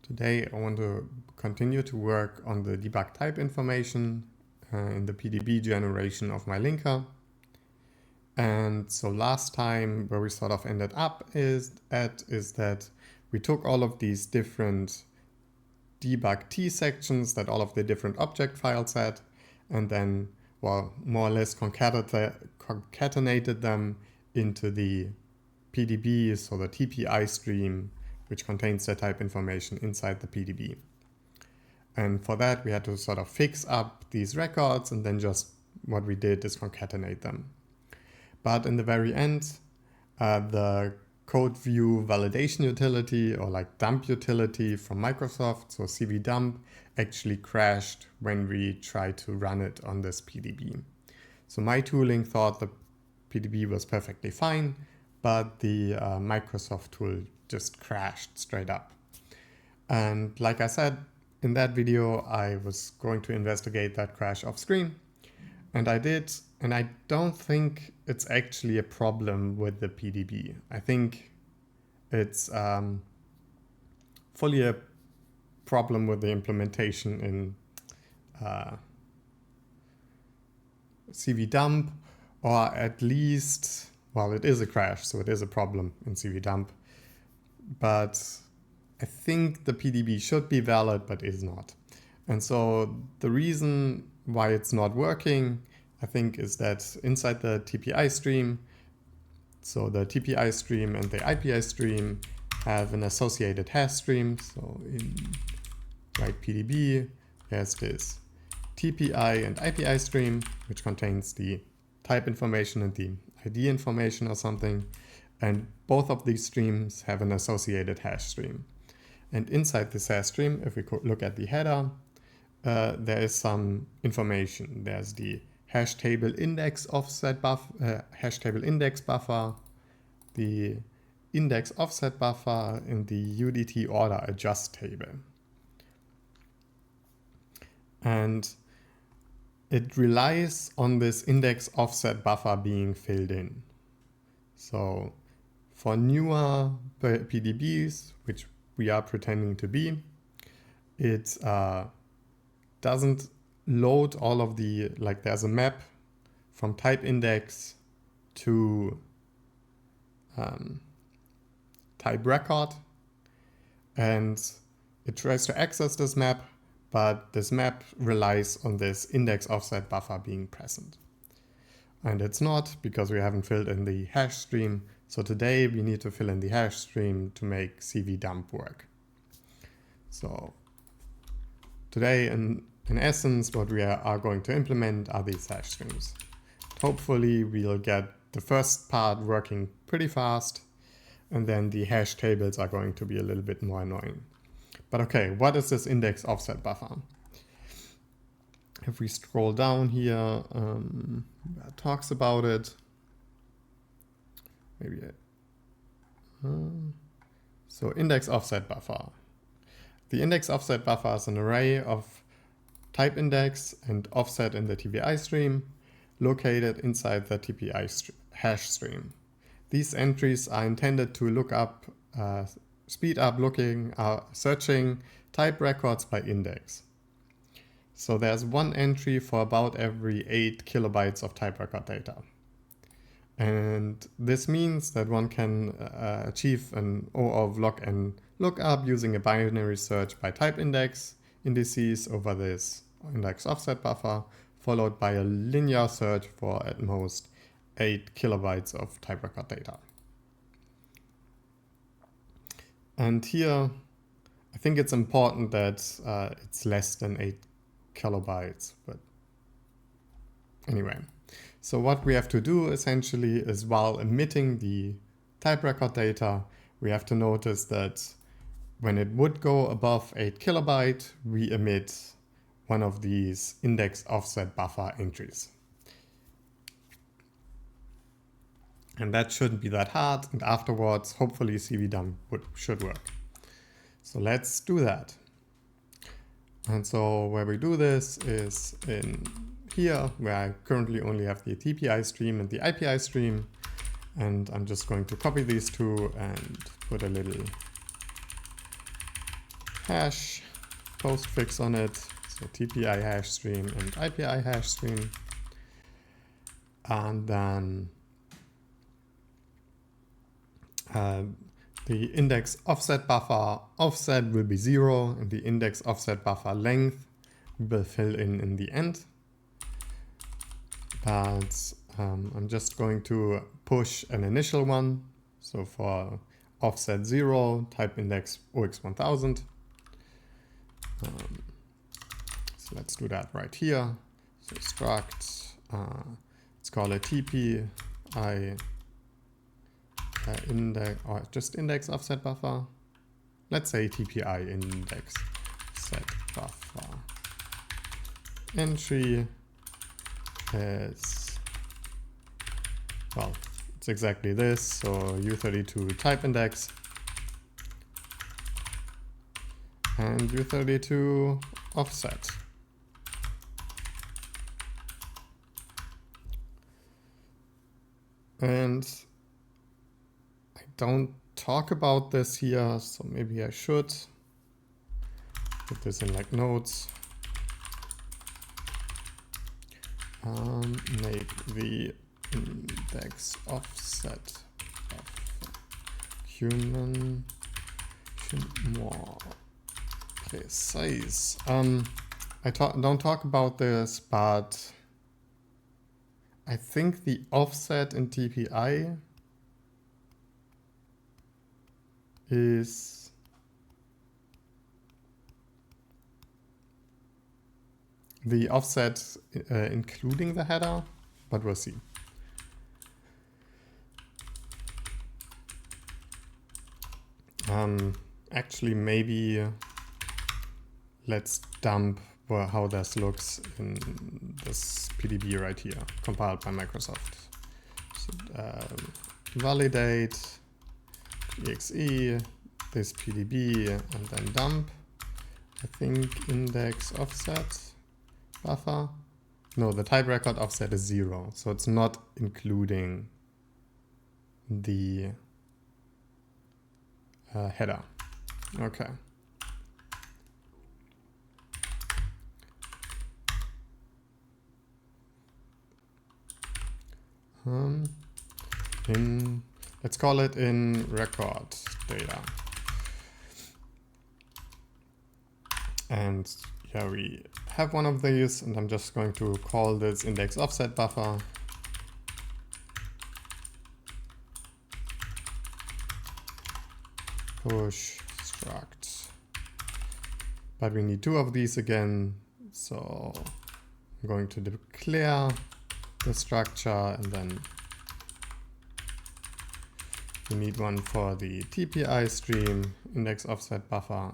Today I want to continue to work on the debug type information in the PDB generation of my linker. And so last time where we sort of ended up is that we took all of these different debug.t sections that all of the different object files had, and then, well, more or less concatenated them into the PDB, so the TPI stream, which contains the type information inside the PDB. And for that, we had to sort of fix up these records, and then just what we did is concatenate them. But in the very end, the code view validation utility, or like dump utility from Microsoft, so cvdump, actually crashed when we tried to run it on this PDB. So my tooling thought the PDB was perfectly fine, but the Microsoft tool just crashed straight up. And like I said in that video, I was going to investigate that crash off screen. And I did, and I don't think it's actually a problem with the PDB. I think it's fully a problem with the implementation in cvdump, or at least, well, it is a crash, so it is a problem in cvdump. But I think the PDB should be valid, but is not. And so the reason why it's not working, I think, is that inside the TPI stream, so the TPI stream and the IPI stream have an associated hash stream. So in write PDB, there's this TPI and IPI stream, which contains the type information and the ID information or something. And both of these streams have an associated hash stream. And inside this hash stream, if we could look at the header, there is some information. There's the hash table index offset buffer, hash table index buffer, the index offset buffer, and the UDT order adjust table. And it relies on this index offset buffer being filled in. So for newer PDBs, which we are pretending to be, it doesn't load all of the, like there's a map from type index to type record, and it tries to access this map, but this map relies on this index offset buffer being present. And it's not, because we haven't filled in the hash stream. So today we need to fill in the hash stream to make cvdump work. So today, in essence, what we are going to implement are these hash streams. Hopefully we'll get the first part working pretty fast, and then the hash tables are going to be a little bit more annoying. But okay, what is this index offset buffer? If we scroll down here, it talks about it. Maybe so index offset buffer. The index offset buffer is an array of type index and offset in the TPI stream located inside the TPI hash stream. These entries are intended to look up, speed up searching type records by index. So there's one entry for about every 8 kilobytes of type record data. And this means that one can achieve an O of log and lookup using a binary search by type index indices over this index offset buffer, followed by a linear search for at most 8 kilobytes of type record data. And here, I think it's important that it's less than 8 kilobytes, but anyway. So what we have to do essentially is, while emitting the type record data, we have to notice that when it would go above 8 kilobyte, we emit one of these index offset buffer entries. And that shouldn't be that hard. And afterwards, hopefully cvdump should work. So let's do that. And so where we do this is in here, where I currently only have the TPI stream and the IPI stream. And I'm just going to copy these two and put a little hash postfix on it, so TPI hash stream and IPI hash stream. And then the index offset buffer offset will be 0, and the index offset buffer length will fill in the end. But I'm just going to push an initial one. So for offset 0, type index OX1000. So let's do that right here. So struct, let's call it TPI index, or just index offset buffer. Let's say TPI index set buffer. Entry is, well, it's exactly this. So U32 type index and U32 offset. And I don't talk about this here, so maybe I should put this in like notes. Make the index offset of human more precise. I don't talk about this, but I think the offset in TPI is the offset including the header, but we'll see. Actually, maybe let's dump how this looks in this PDB right here, compiled by Microsoft. So, validate .exe, this PDB, and then dump. I think index offset buffer. No, the type record offset is 0, so it's not including the header. Okay. Let's call it in record data. And yeah, we have one of these, and I'm just going to call this index offset buffer. Push struct. But we need 2 of these again, so I'm going to declare the structure, and then we need one for the TPI stream. Index offset buffer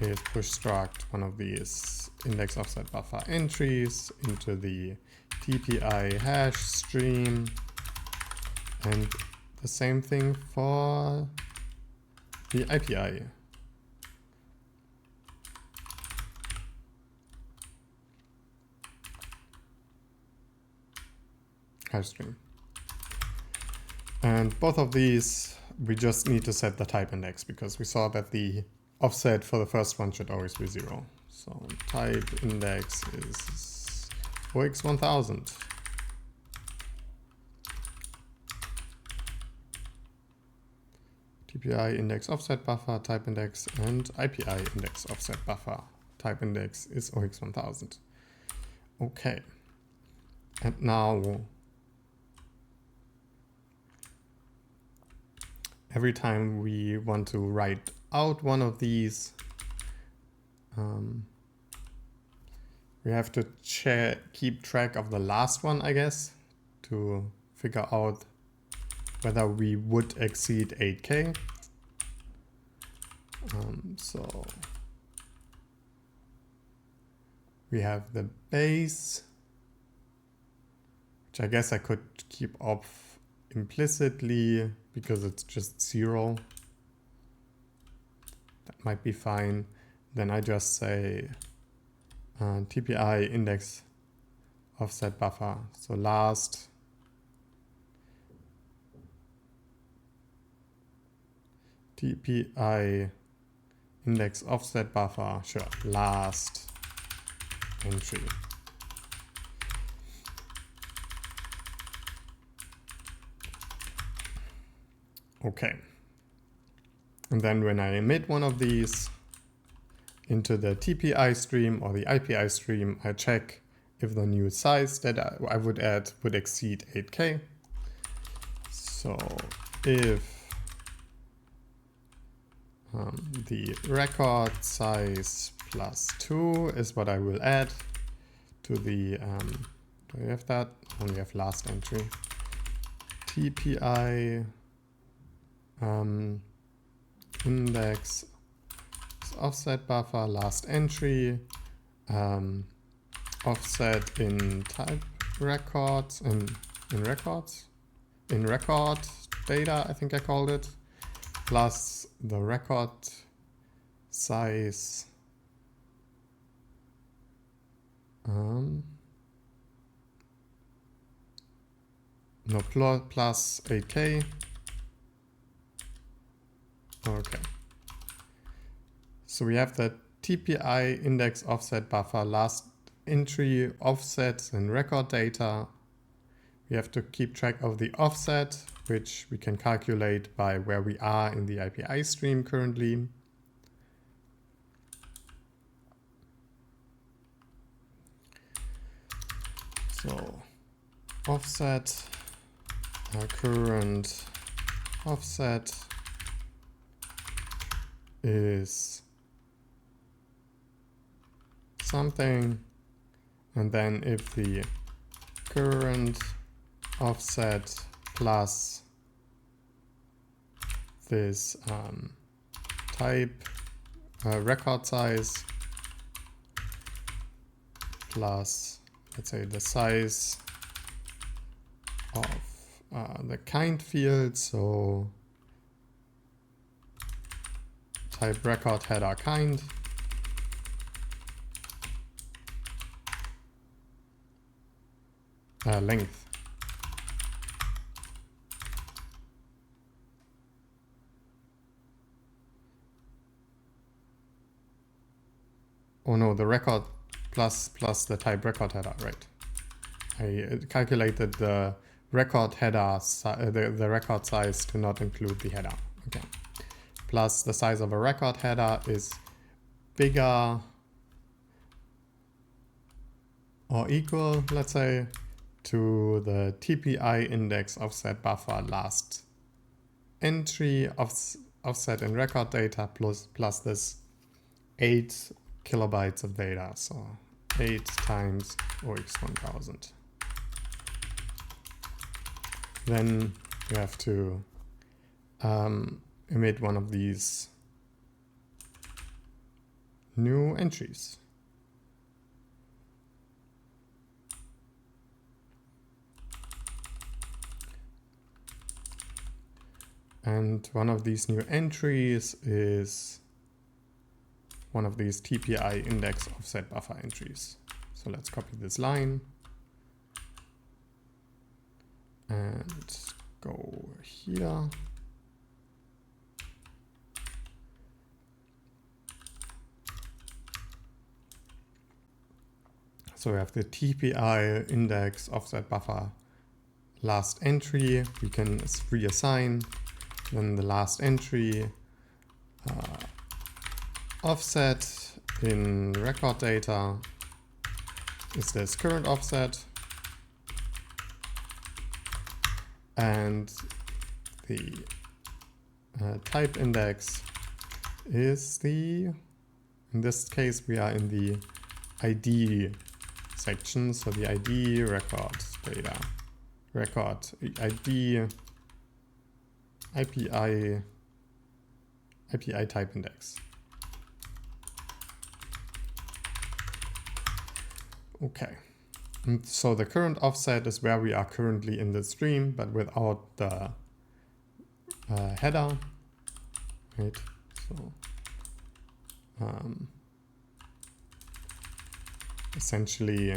is push struct one of these index offset buffer entries into the TPI hash stream, and the same thing for the IPI. Hash stream. And both of these, we just need to set the type index, because we saw that the offset for the first one should always be 0. So type index is OX1000. TPI index offset buffer, type index, and IPI index offset buffer, type index is OX1000. Okay. And now every time we want to write out one of these, we have to keep track of the last one, I guess, to figure out whether we would exceed 8K. So we have the base, which I guess I could keep off implicitly because it's just 0. That might be fine. Then I just say TPI index offset buffer. So last TPI index offset buffer, sure, last entry. Okay. And then when I emit one of these into the TPI stream or the IPI stream, I check if the new size that I would add would exceed 8K. So if the record size +2 is what I will add to the, do we have that? Only have last entry. TPI index offset buffer last entry, offset in type records, in record data, I think I called it, plus the record size plus 8K. Okay. So we have the TPI index offset buffer last entry offsets and record data. We have to keep track of the offset, which we can calculate by where we are in the IPI stream currently. So offset, current offset is something, and then if the current offset plus this type record size plus, let's say, the size of the kind field, so type record header kind, length. Oh no, the record plus the type record header, right? I calculated the record header, the record size to not include the header. Okay. Plus the size of a record header is bigger or equal, let's say, to the TPI index offset buffer last entry offset in record data plus this 8 kilobytes of data, so 8 times OX1000. Then you have to emit one of these new entries. And one of these new entries is one of these TPI index offset buffer entries. So let's copy this line and go here. So we have the TPI index offset buffer last entry. We can reassign. Then the last entry offset in record data is this current offset, and the type index is the, in this case we are in the ID section, so the ID record data, record ID IPI type index. Okay, and so the current offset is where we are currently in the stream, but without the header, right? So essentially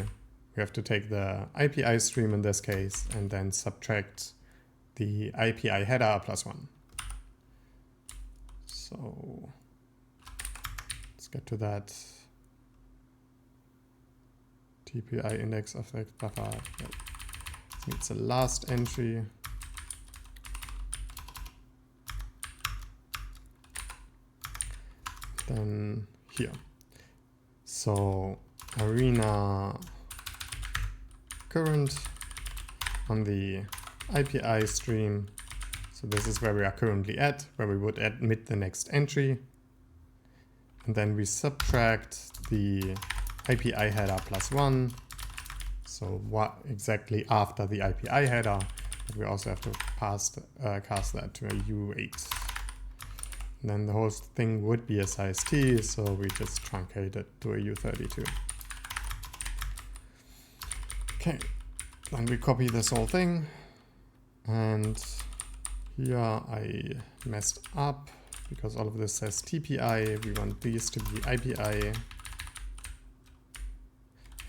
we have to take the IPI stream in this case and then subtract the IPI header +1. So get to that. TPI index offset buffer. It's the last entry. Then here. So arena current on the IPI stream. So this is where we are currently at, where we would admit the next entry. And then we subtract the IPI header +1. So what exactly after the IPI header, but we also have to cast that to a U8. And then the whole thing would be a size T, so we just truncate it to a U32. Okay, then we copy this whole thing, and here I messed up because all of this says TPI. We want these to be IPI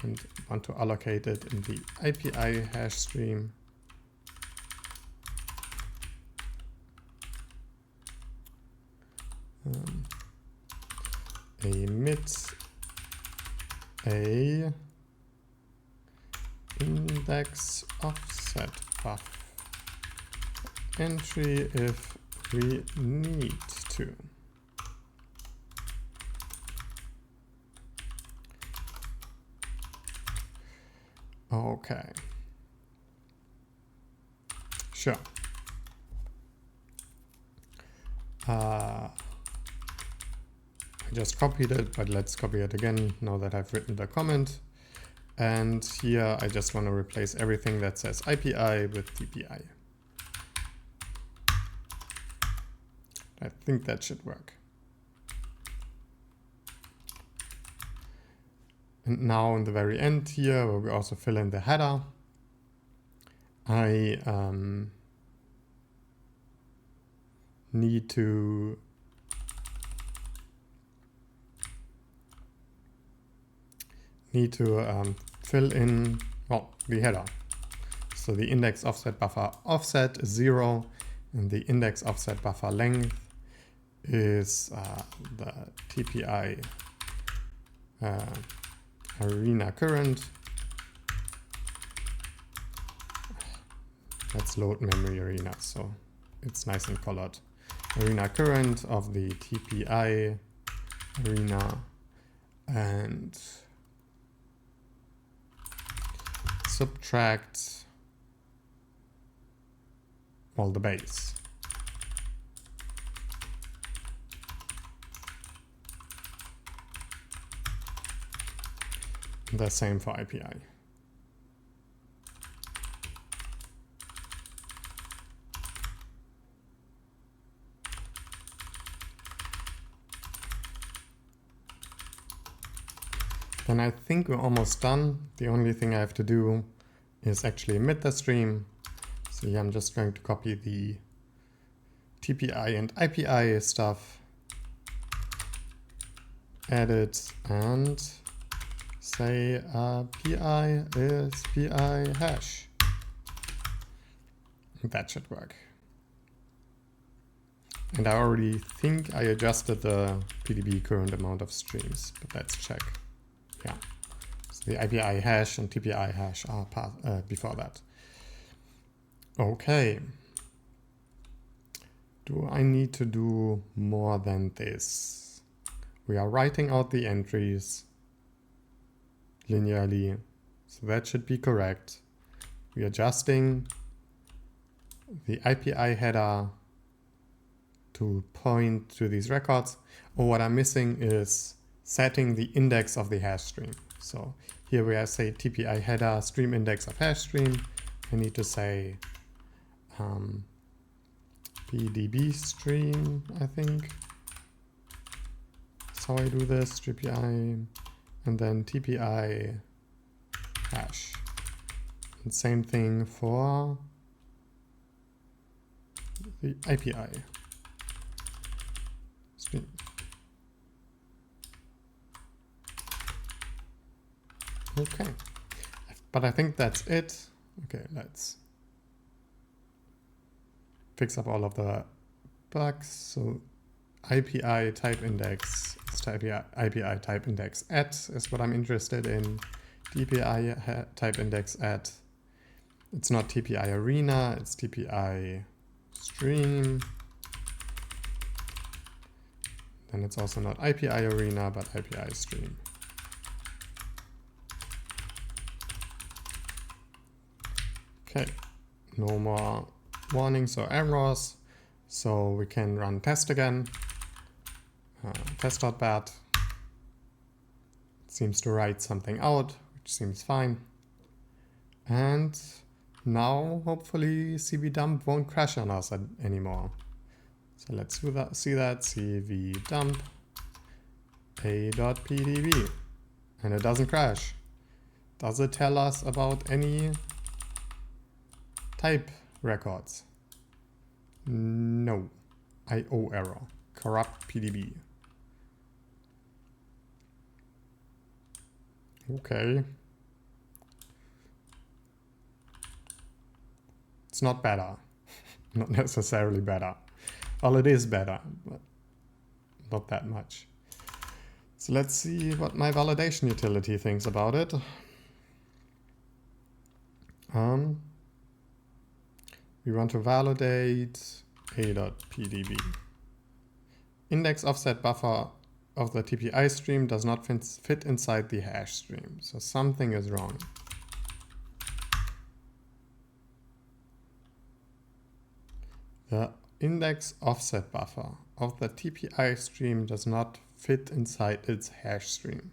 and want to allocate it in the IPI hash stream. Emit a index offset buff entry if we need to. Okay. Sure. I just copied it, but let's copy it again now that I've written the comment. And here I just want to replace everything that says IPI with TPI. I think that should work. And now in the very end here, where we also fill in the header, I need to fill in, well, the header. So the index offset buffer offset is 0, and the index offset buffer length is the TPI arena current. Let's load memory arena so it's nice and colored. Arena current of the TPI arena, and subtract all the base. The same for IPI. Then I think we're almost done. The only thing I have to do is actually emit the stream. So here I'm just going to copy the TPI and IPI stuff, add it, and say PI is PI hash. That should work. And I already think I adjusted the PDB current amount of streams, but let's check. Yeah, so the IPI hash and TPI hash are before that. Okay. Do I need to do more than this? We are writing out the entries linearly, so that should be correct. We're adjusting the IPI header to point to these records. Oh, what I'm missing is setting the index of the hash stream. So here where I say TPI header stream index of hash stream, I need to say PDB stream, I think. That's how I do this, TPI, and then TPI hash. And same thing for the IPI stream. Okay, but I think that's it. Okay, let's fix up all of the bugs. So IPI type index, IPI type index at is what I'm interested in. TPI type index at. It's not TPI arena, it's TPI stream. Then it's also not IPI arena, but IPI stream. Okay, no more warnings or errors. So we can run test again. Test.bat seems to write something out, which seems fine. And now hopefully cvdump won't crash on us anymore. So let's see that cvdump.a.pdb, and it doesn't crash. Does it tell us about any type records? No. IO error. Corrupt PDB. Okay. It's not better. Not necessarily better. Well, it is better, but not that much. So let's see what my validation utility thinks about it. We want to validate a.pdb. Index offset buffer of the TPI stream does not fit inside the hash stream. So something is wrong. The index offset buffer of the TPI stream does not fit inside its hash stream.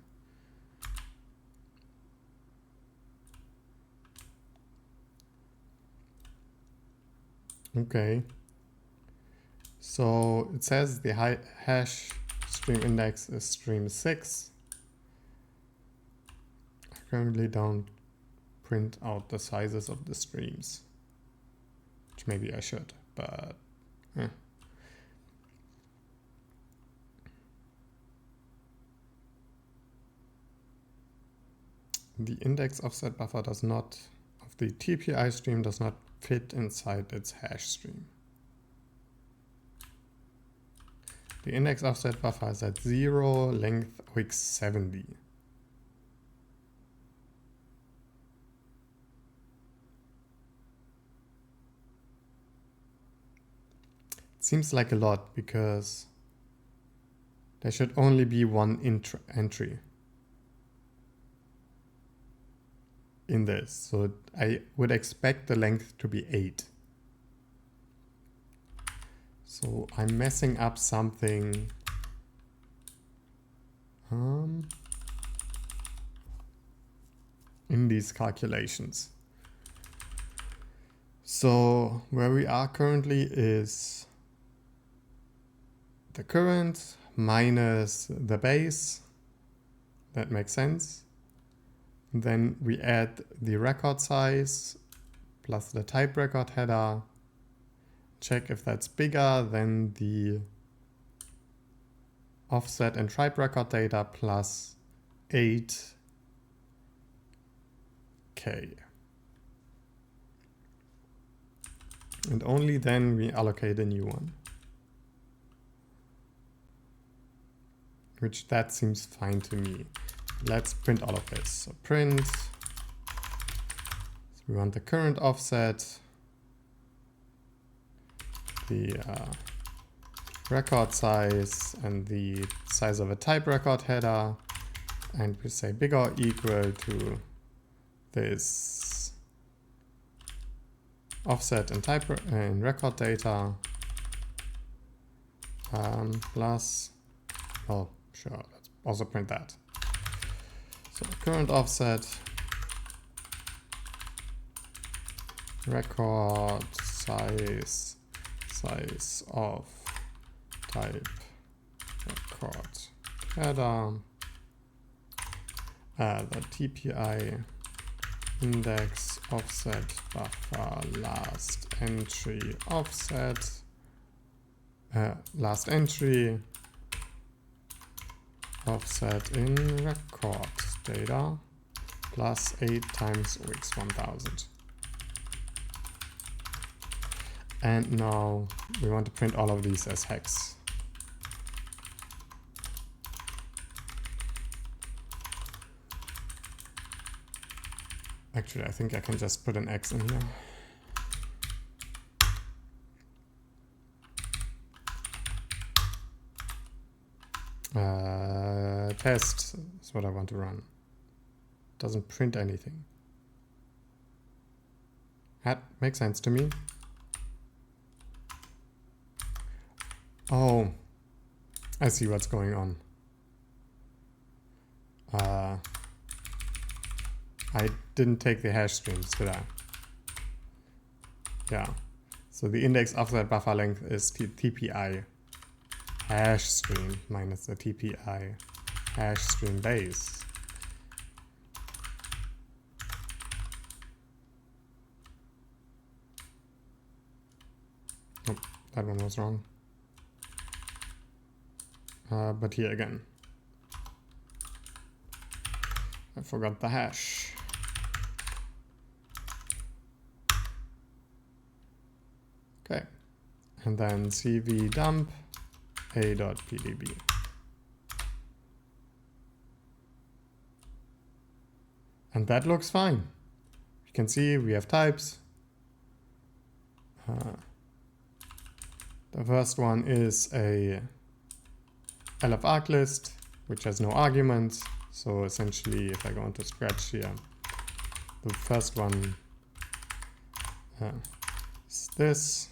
Okay. So it says the hash stream index is stream 6. I currently don't print out the sizes of the streams, which maybe I should, but the index offset buffer of the TPI stream does not fit inside its hash stream. The index offset buffer is at 0, length OX70. It seems like a lot because there should only be one entry in this. So I would expect the length to be 8. So I'm messing up something. In these calculations. So where we are currently is the current minus the base. That makes sense. Then we add the record size plus the type record header. Check if that's bigger than the offset and type record data plus 8K. And only then we allocate a new one. Which that seems fine to me. Let's print all of this. So print. So we want the current offset, the record size, and the size of a type record header. And we say bigger or equal to this offset and type and record data plus, oh sure, let's also print that. So current offset, record size, size of type record header, the TPI index offset buffer last entry offset, last entry offset in record data plus 8 times OX1000. And now we want to print all of these as hex. Actually, I think I can just put an X in here. Test is what I want to run. Doesn't print anything. That makes sense to me. Oh, I see what's going on. I didn't take the hash streams, did I? Yeah. So the index of that buffer length is TPI hash stream minus the TPI hash stream base. Oh, that one was wrong. But here again, I forgot the hash. Okay, and then cvdump.exe. And that looks fine. You can see we have types. The first one is a LF arc list, which has no arguments. So essentially, if I go into Scratch here, the first one is this,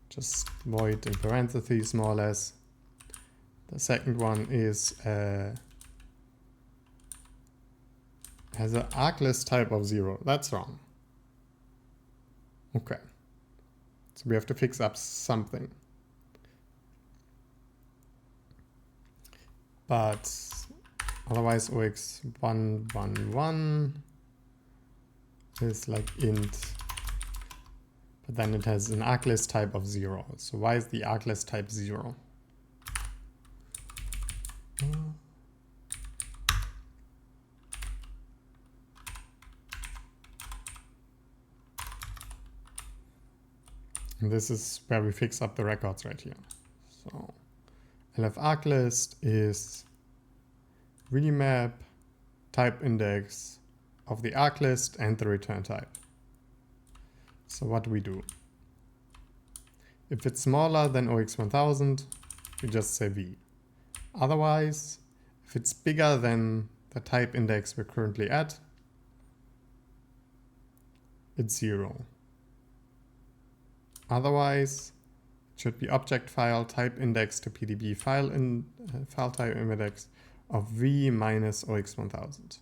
just void in parentheses more or less. The second one is has an arc list type of 0. That's wrong. Okay. So we have to fix up something. But otherwise OX111 is like int, but then it has an arc list type of 0. So why is the arc list type 0? And this is where we fix up the records right here. So LF arc list is remap type index of the arc list and the return type. So what do we do? If it's smaller than OX1000, we just say V. Otherwise, if it's bigger than the type index we're currently at, it's 0. Otherwise, it should be object file type index to PDB file type index of V minus OX1000.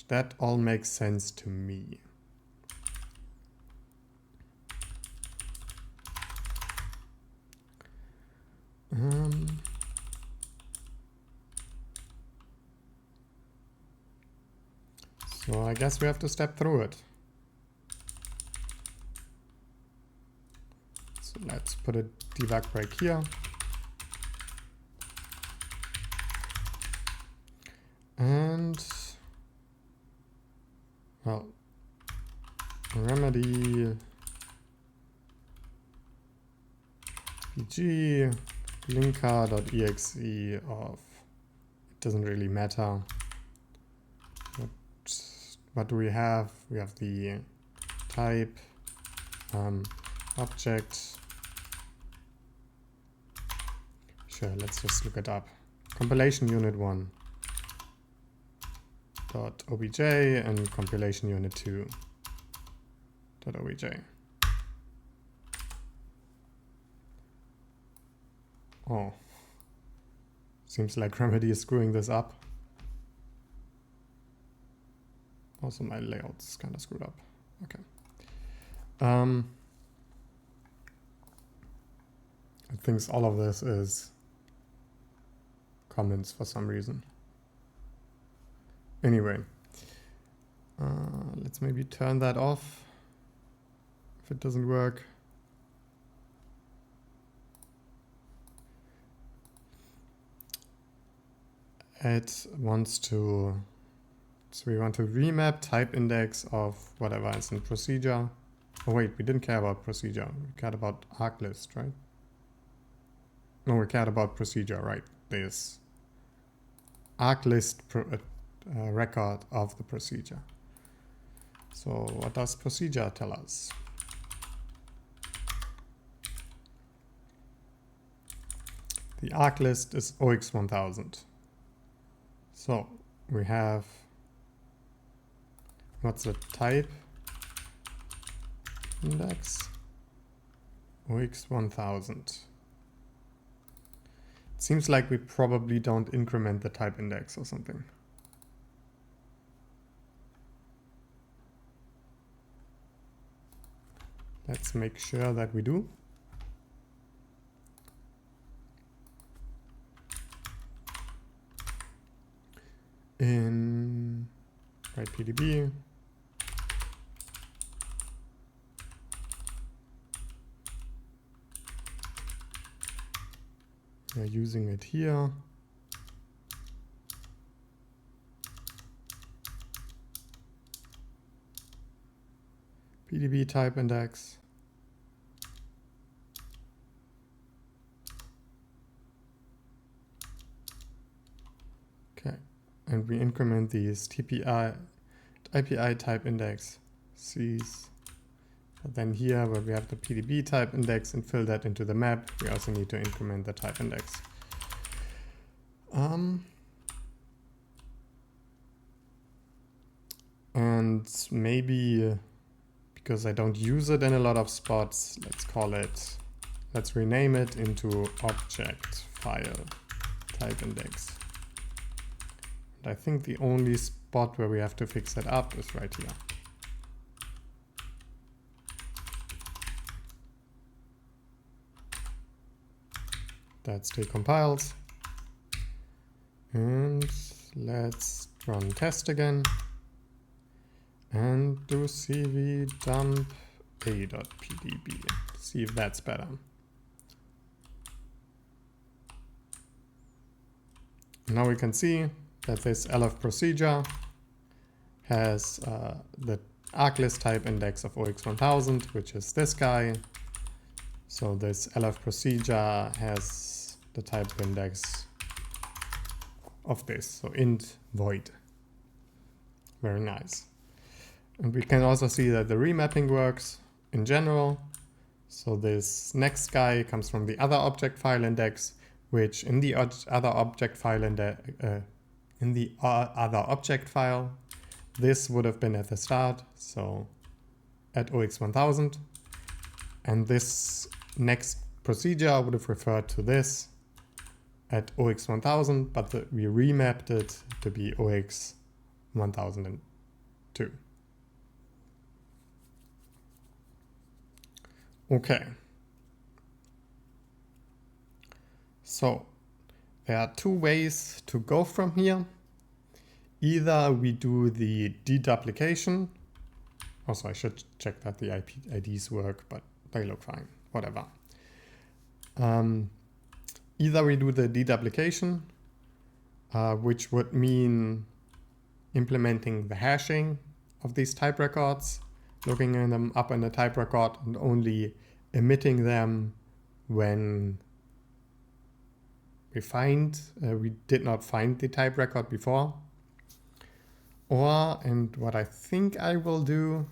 That all makes sense to me. So I guess we have to step through it. So let's put a debug break here. And, well, remedy pg linker.exe of, it doesn't really matter. What do we have? We have the type object. Sure, let's just look it up. Compilation unit 1 dot obj and compilation unit 2 dot obj. Oh, seems like Remedy is screwing this up. Also, my layout's kind of screwed up. Okay. It thinks all of this is comments for some reason. Anyway, let's maybe turn that off if it doesn't work. It wants to, so we want to remap type index of whatever is in procedure. Oh wait, we didn't care about procedure. We cared about arc list, right? No, we cared about procedure, right? This arc list record of the procedure. So what does procedure tell us? The arc list is OX1000. So we have, what's the type index? OX1000. It seems like we probably don't increment the type index or something. Let's make sure that we do. In write PDB, we're using it here. PDB type index. Okay, and we increment these IPI type index C's. But then here where we have the PDB type index and fill that into the map, we also need to increment the type index. And maybe because I don't use it in a lot of spots, let's rename it into object file type index. And I think the only spot where we have to fix it up is right here. That still compiles. And let's run test again. And do cvdump.a.pdb. See if that's better. Now we can see that this elf procedure has the arc list type index of OX1000, which is this guy. So this elf procedure has the type index of this, so int void. Very nice. And we can also see that the remapping works in general. So this next guy comes from the other object file index, which in the other object file this would have been at the start, so at OX1000. And this next procedure would have referred to this at OX1000, but we remapped it to be OX1002. Okay. So there are two ways to go from here. Either we do the deduplication. Also, I should check that the IP IDs work, but they look fine, whatever. Either we do the deduplication, which would mean implementing the hashing of these type records, looking them up in the type record and only emitting them when we did not find the type record before. Or, and what I think I will do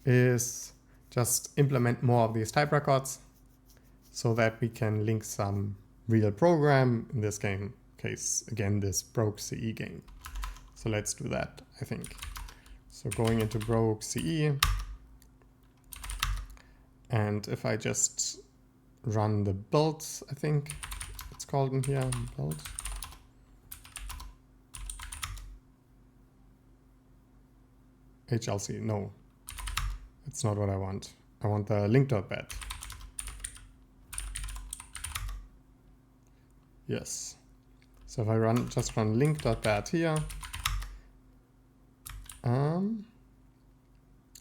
is just implement more of these type records so that we can link some real program, in this case, again, this BrogueCE game. So let's do that, I think. So going into BrogueCE, and if I just run the build, I think it's called in here, build. HLC, no, it's not what I want. I want the link.bat. Yes. So if I just run link.bat here,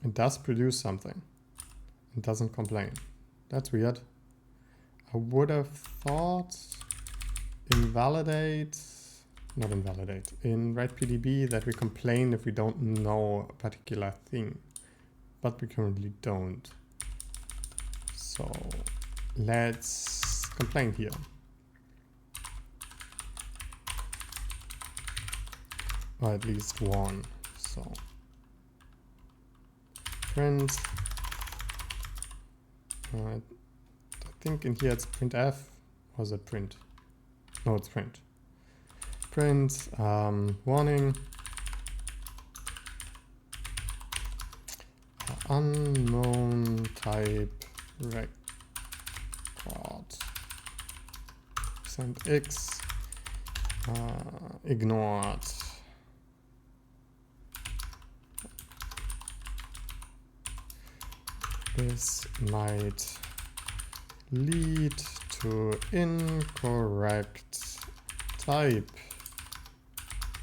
it does produce something. It doesn't complain. That's weird. I would have thought in write PDB that we complain if we don't know a particular thing, but we currently don't. So let's complain here. Or at least one. So print. I think in here it's printf. Or is it print? No, it's print. Print warning. Unknown type record %x ignored. This might lead to incorrect type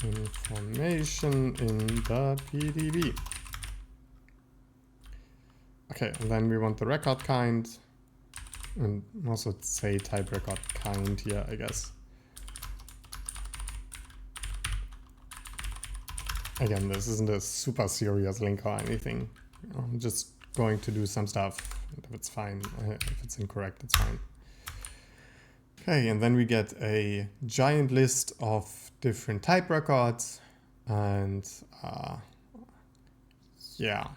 information in the PDB. Okay, and then we want the record kind, and also say type record kind here, I guess. Again, this isn't a super serious link or anything. I'm just going to do some stuff. If it's fine, if it's incorrect, it's fine. Okay, and then we get a giant list of different type records, and yeah.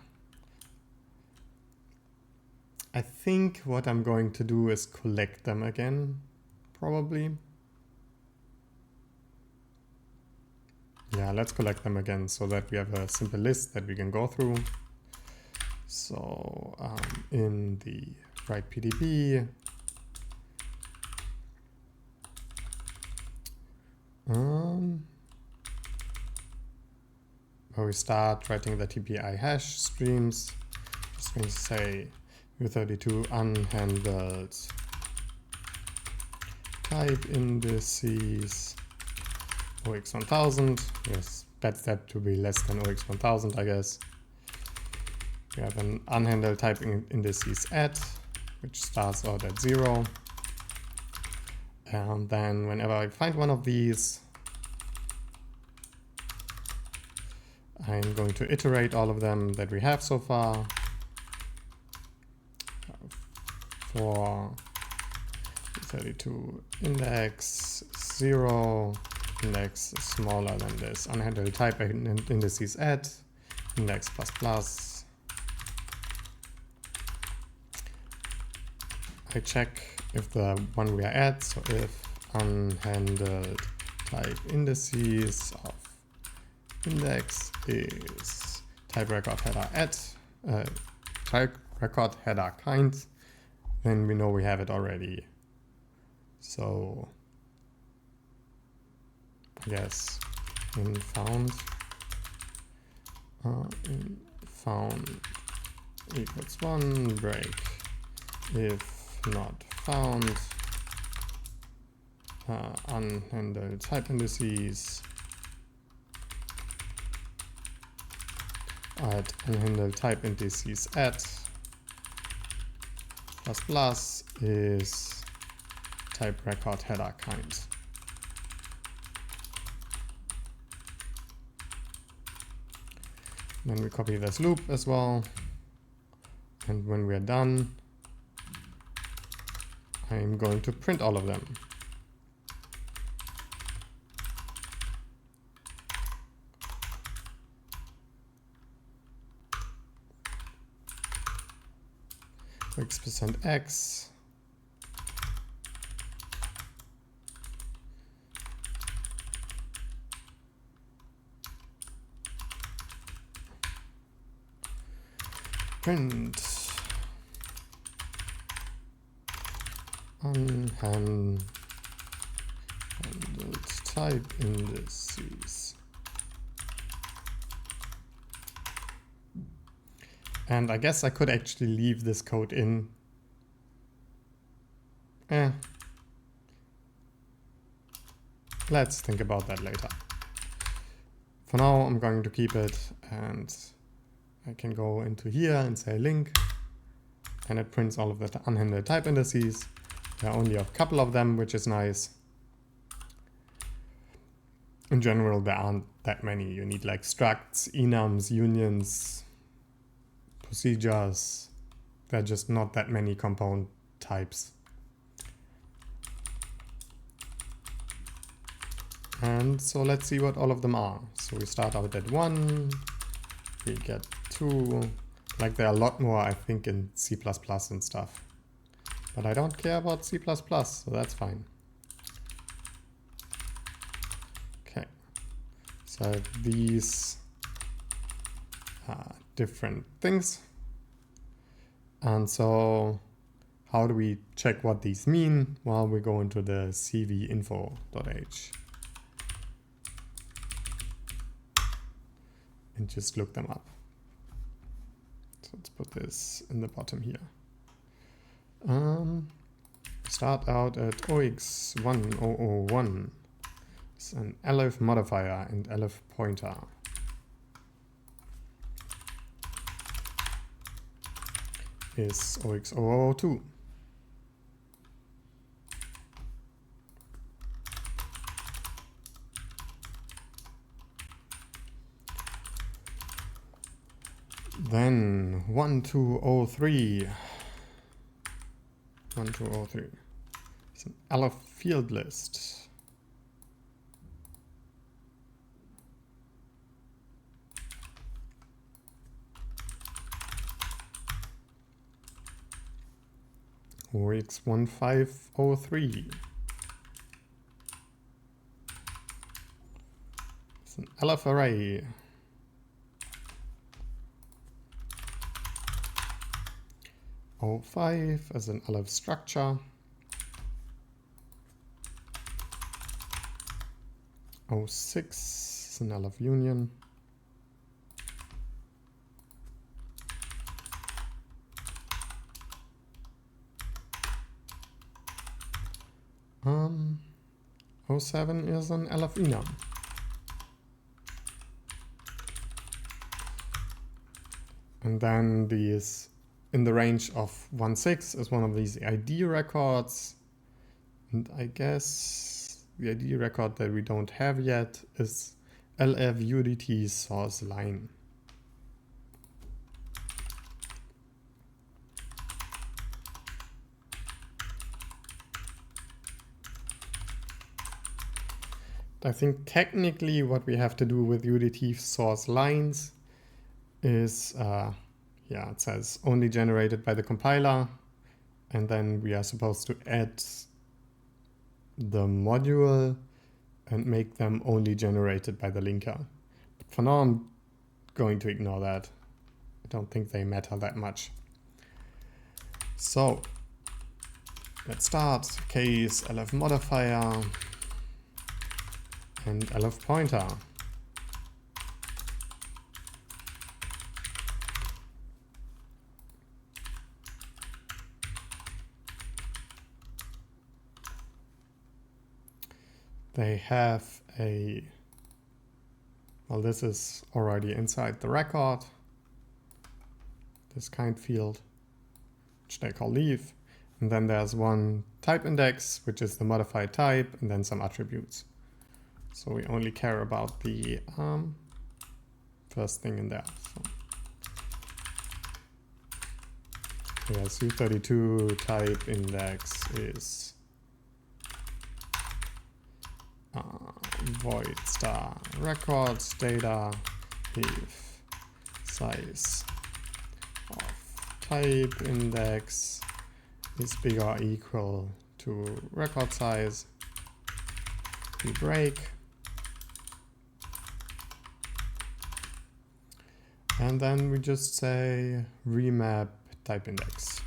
I think what I'm going to do is collect them again, probably. Yeah, let's collect them again so that we have a simple list that we can go through. So in the write PDB, where we start writing the TPI hash streams, just going to say U32 unhandled type indices OX1000. Yes, that's that to be less than OX1000, I guess. We have an unhandled type indices at, which starts out at 0. And then whenever I find one of these, I'm going to iterate all of them that we have so far. For 32 index 0, index smaller than this, unhandled type indices at, index plus plus. I check if the one we are at, so if unhandled type indices of index is type record header at, type record header kind, then we know we have it already. So I guess in found equals 1 break if not found unhandled type indices at unhandled type indices at plus plus is type record header kind. Then we copy this loop as well, and when we're done, I'm going to print all of them. X% print unhandled type indices. And I guess I could actually leave this code in. Let's think about that later. For now, I'm going to keep it, and I can go into here and say link, and it prints all of the unhandled type indices. There are only a couple of them, which is nice. In general, there aren't that many. You need like structs, enums, unions, procedures. There are just not that many component types. And so let's see what all of them are. So we start out at 1, we get 2, Like there are a lot more, I think, in C++ and stuff. But I don't care about C++, so that's fine. Okay, so these are different things. And so how do we check what these mean? Well, we go into the cvdump.exe and just look them up. So let's put this in the bottom here. Start out at OX1001. It's an elif modifier and elif pointer. Is OX002. Then 1203. 1203. It's an elif field list. OX1503. It's an elif array. O5 as an elif structure. O6 is an elif union. O7 is an elif enum. And then these in the range of 1.6 is one of these ID records. And I guess the ID record that we don't have yet is lf_udt source line. I think technically what we have to do with UDT source lines is, yeah, it says only generated by the compiler, and then we are supposed to add the module and make them only generated by the linker. But for now, I'm going to ignore that. I don't think they matter that much. So let's start. Case elif modifier and elif pointer. They have a, well, this is already inside the record, this kind field, which they call leaf. And then there's one type index, which is the modified type, and then some attributes. So we only care about the first thing in there. So yes, U32 type index is void star records data if size of type index is bigger or equal to record size. We break. And then we just say remap type index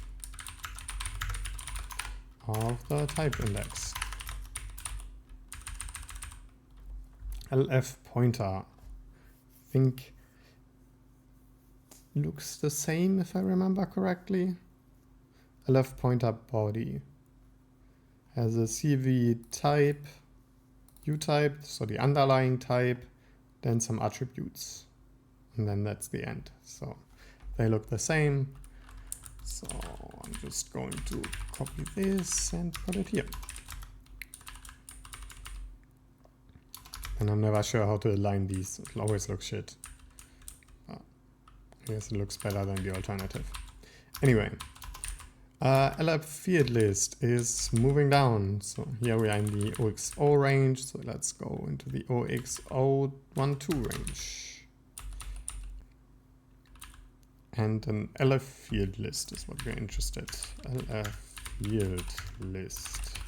of the type index. LF pointer, I think looks the same if I remember correctly. LF pointer body has a CV type, U type, so the underlying type, then some attributes. And then that's the end. So they look the same. So I'm just going to copy this and put it here. And I'm never sure how to align these. It'll always look shit. I guess it looks better than the alternative. Anyway, LF field list is moving down. So here we are in the OXO range. So let's go into the OX012 range. And an LF field list is what we're interested. LF field list.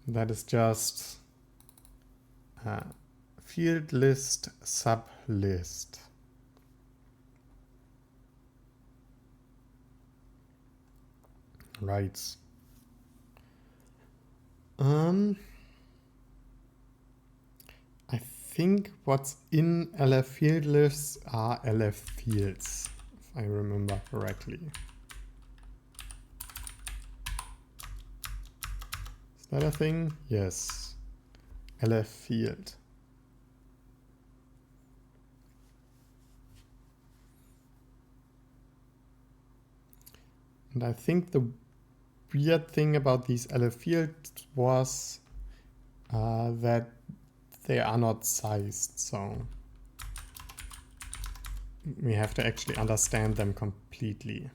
That is just a field list sub list. Right. I think what's in LF field lists are LF fields, if I remember correctly. Is that a thing? Yes. LF field. And I think the weird thing about these LF fields was that they are not sized, so we have to actually understand them completely.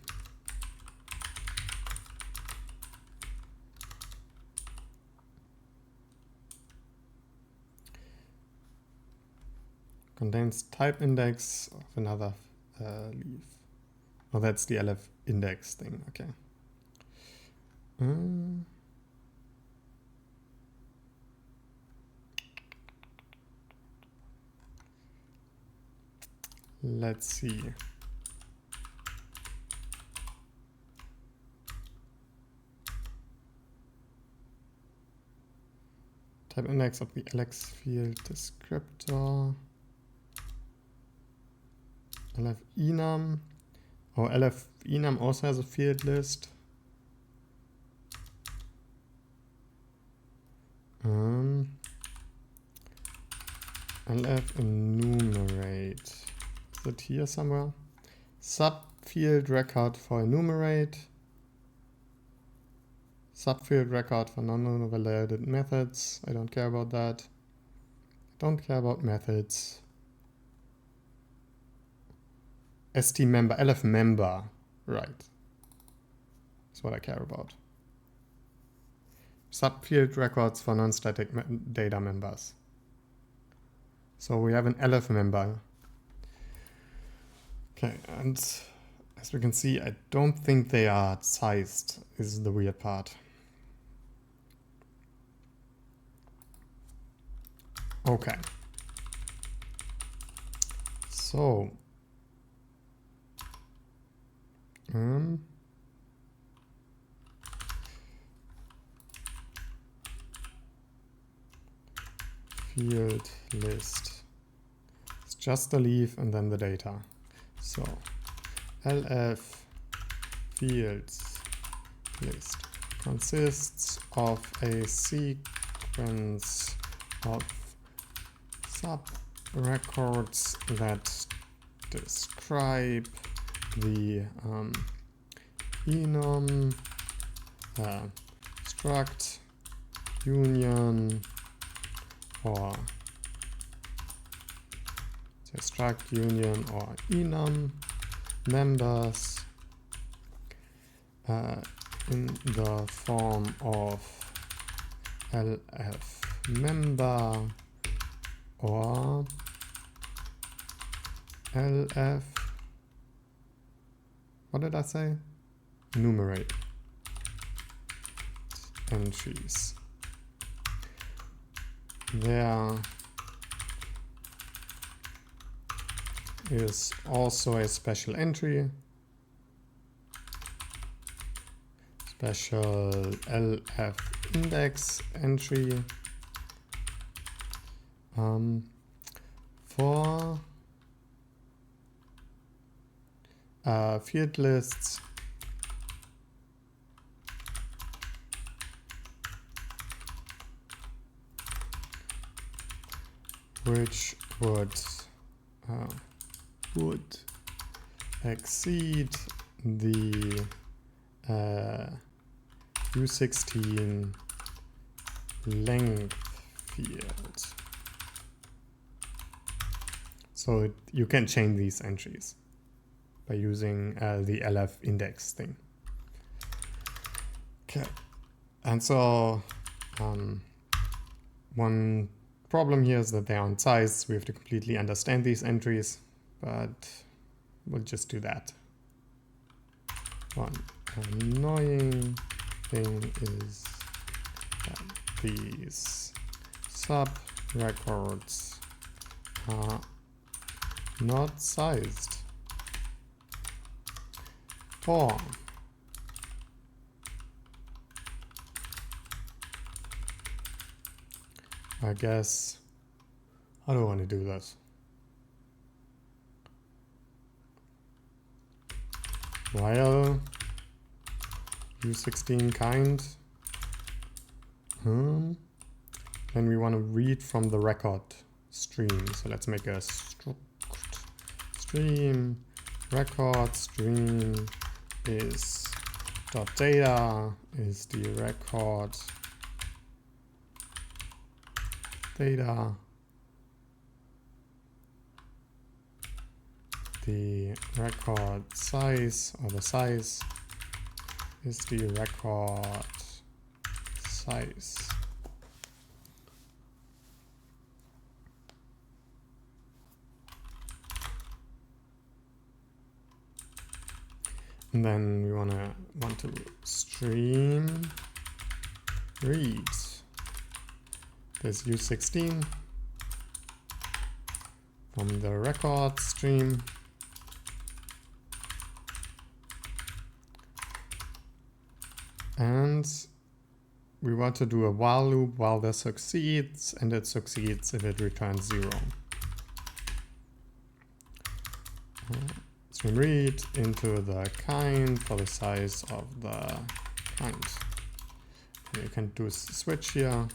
Contains type index of another leaf. Oh, that's the LF index thing, okay. Let's see. Type index of the LX field descriptor. LF enum. Oh, LF enum also has a field list. LF enumerate. Is it here somewhere? Subfield record for enumerate. Subfield record for non-validated methods. I don't care about that. I don't care about methods. ST member, LF member. Right. That's what I care about. Subfield records for non-static data members. So we have an LF member. Okay, and as we can see, I don't think they are sized. This is the weird part. Okay. So field list. It's just the leaf and then the data. So LF fields list consists of a sequence of sub-records that describe the enum, struct, union, or struct, union, or enum members in the form of LF member or LF, what did I say? Enumerate entries. There is also a special entry, special LF index entry for field lists which would exceed the U16 length field. So you can chain these entries by using the LF index thing. Okay, and so one problem here is that they aren't sized. We have to completely understand these entries, but we'll just do that. One annoying thing is that these sub records are not sized for I guess I don't want to do this. While u16 kind, then we want to read from the record stream. So let's make a struct stream record stream is .data is the record data. The record size, or the size, is the record size. And then we want to stream read this u16 from the record stream. And we want to do a while loop while this succeeds, and it succeeds if it returns 0. Stream read into the kind for the size of the kind. And you can do a switch here.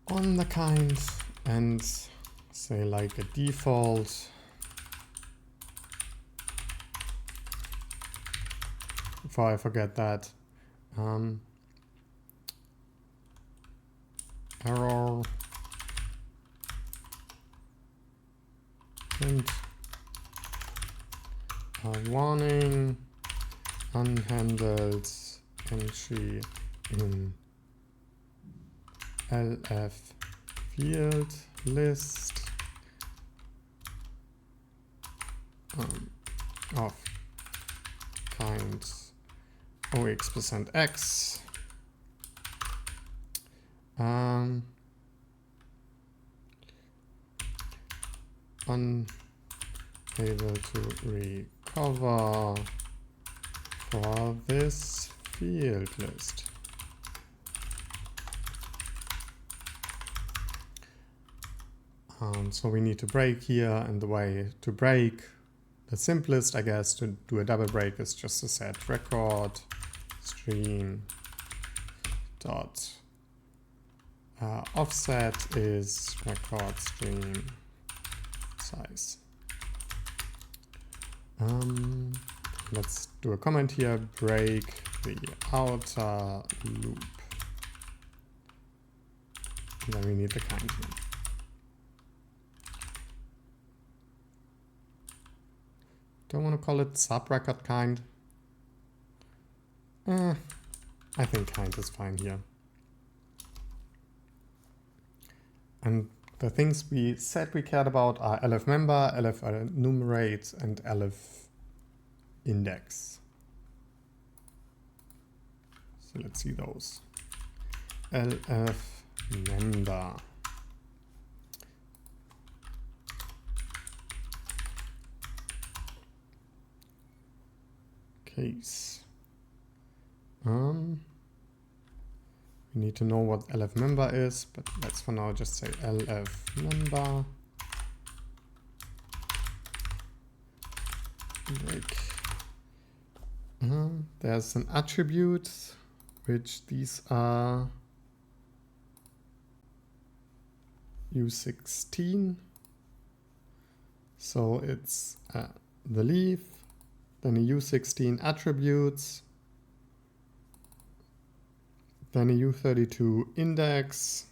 On the kind, and say like a default before I forget that, error print a warning unhandled entry in LF field list of kind ox%x unable to recover for this field list. So we need to break here, and the way to break, the simplest, I guess, to do a double break is just to set record stream dot offset is record stream size. Let's do a comment here, break the outer loop. And then we need the kind here. Don't want to call it sub-record kind. I think kind is fine here. And the things we said we cared about are LF member, LF enumerate, and LF index. So let's see those. LF member. Case. We need to know what LF member is, but let's for now just say LF member. Break. There's an attribute, which these are u16. So it's the leaf, then a u16 attributes, then a u32 index,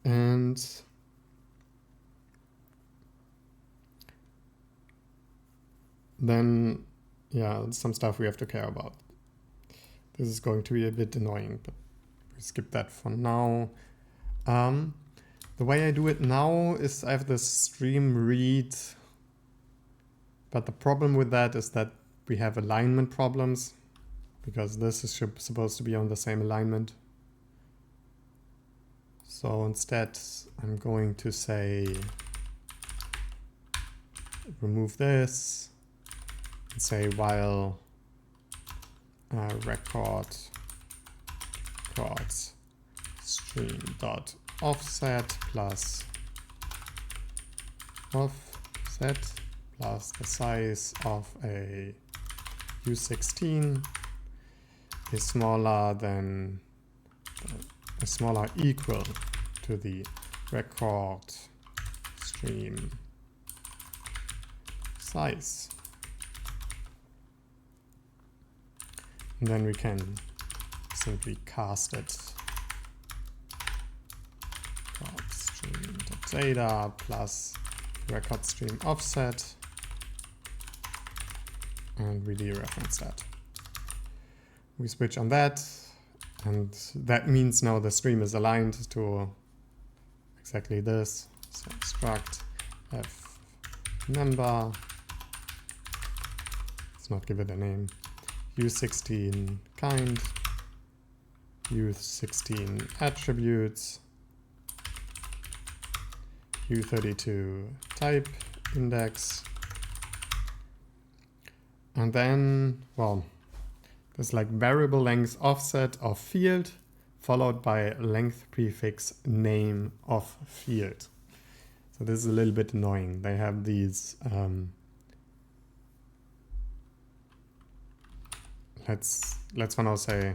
and then, yeah, some stuff we have to care about. This is going to be a bit annoying, but we skip that for now. The way I do it now is I have this stream read, but the problem with that is that we have alignment problems because this is supposed to be on the same alignment. So instead I'm going to say remove this and say while record stream.offset plus offset plus the size of a U16 is smaller than smaller equal to the record stream size. And then we can simply cast it stream.data plus record stream offset, and we dereference that. We switch on that, and that means now the stream is aligned to exactly this. So struct f member, let's not give it a name, u16 kind, u16 attributes, u32 type index, and then, well, there's like variable length offset of field followed by length prefix name of field. So this is a little bit annoying. They have these let's for now say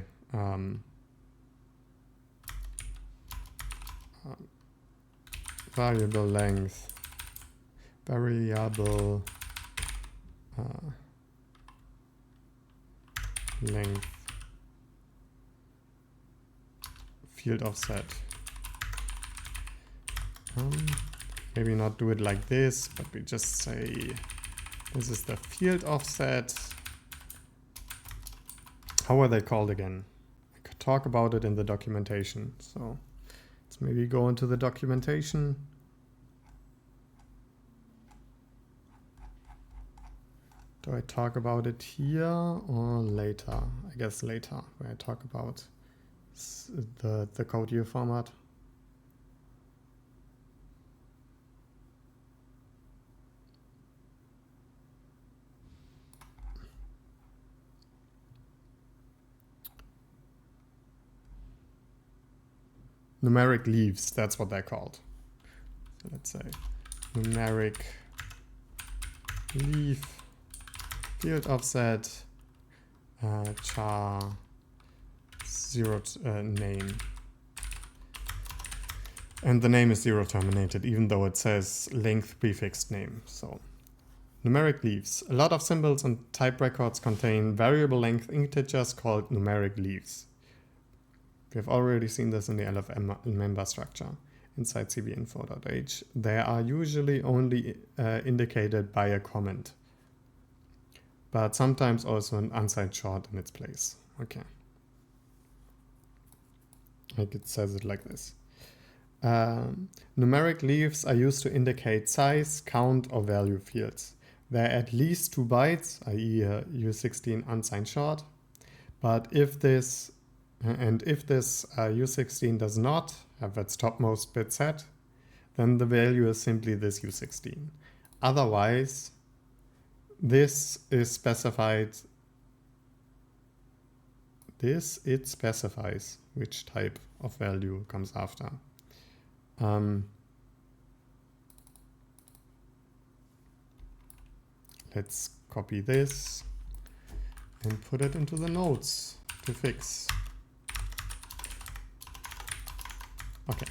variable length length field offset. Maybe not do it like this, but we just say this is the field offset. How are they called again? I could talk about it in the documentation. So let's maybe go into the documentation. Do I talk about it here or later? I guess later, where I talk about the code view format. Numeric leaves, that's what they're called. So let's say numeric leaf field offset char 0 name, and the name is 0 terminated even though it says length prefixed name. So numeric leaves. A lot of symbols and type records contain variable length integers called numeric leaves. We have already seen this in the LFM member structure inside cvdump.exe. They are usually only indicated by a comment, but sometimes also an unsigned short in its place. Okay. Like it says it like this. Numeric leaves are used to indicate size, count, or value fields. They're at least 2 bytes, i.e. U16 unsigned short. But if this U16 does not have its topmost bit set, then the value is simply this U16. Otherwise, it specifies which type of value comes after. Let's copy this and put it into the notes to fix. Okay.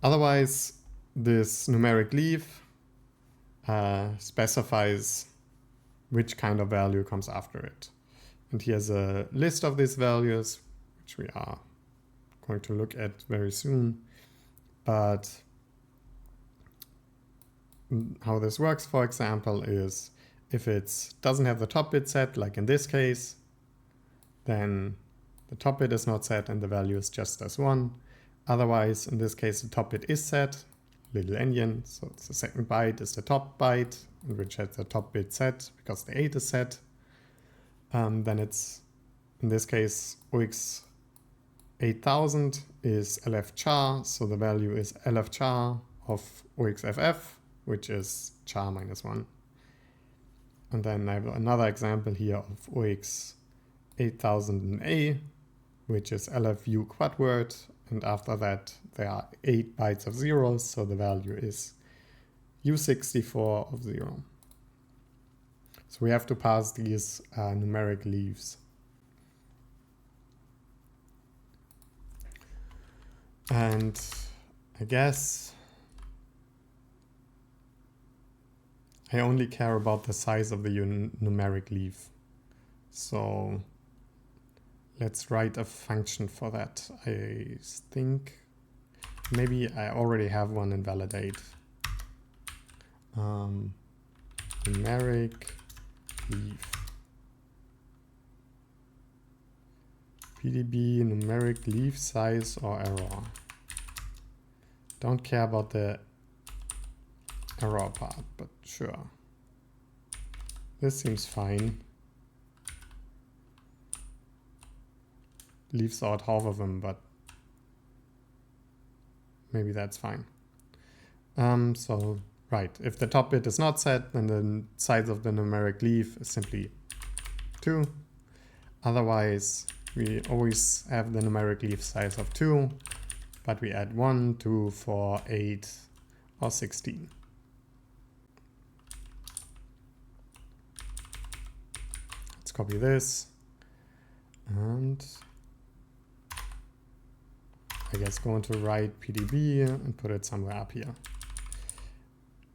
Otherwise, this numeric leaf specifies which kind of value comes after it. And here's a list of these values, which we are going to look at very soon. But how this works, for example, is if it doesn't have the top bit set, like in this case, then the top bit is not set and the value is just as 1. Otherwise, in this case, the top bit is set, little endian, so it's the second byte is the top byte, which has the top bit set because the 8 is set. Then it's, in this case, OX 8000 is LF char, so the value is LF char of OXFF, which is char minus 1. And then I have another example here of OX 8000A, which is LFU quad word, and after that there are 8 bytes of zeros, so the value is U64 of 0. So we have to pass these numeric leaves. And I guess I only care about the size of the numeric leaf. So let's write a function for that. I think maybe I already have one in validate. Numeric leaf. PDB numeric leaf size or error. Don't care about the error part, but sure. This seems fine. Leaves out half of them, but maybe that's fine. So, right, if the top bit is not set, then the size of the numeric leaf is simply 2. Otherwise, we always have the numeric leaf size of 2, but we add 1, 2, 4, 8, or 16. Let's copy this, and I guess go into write PDB and put it somewhere up here.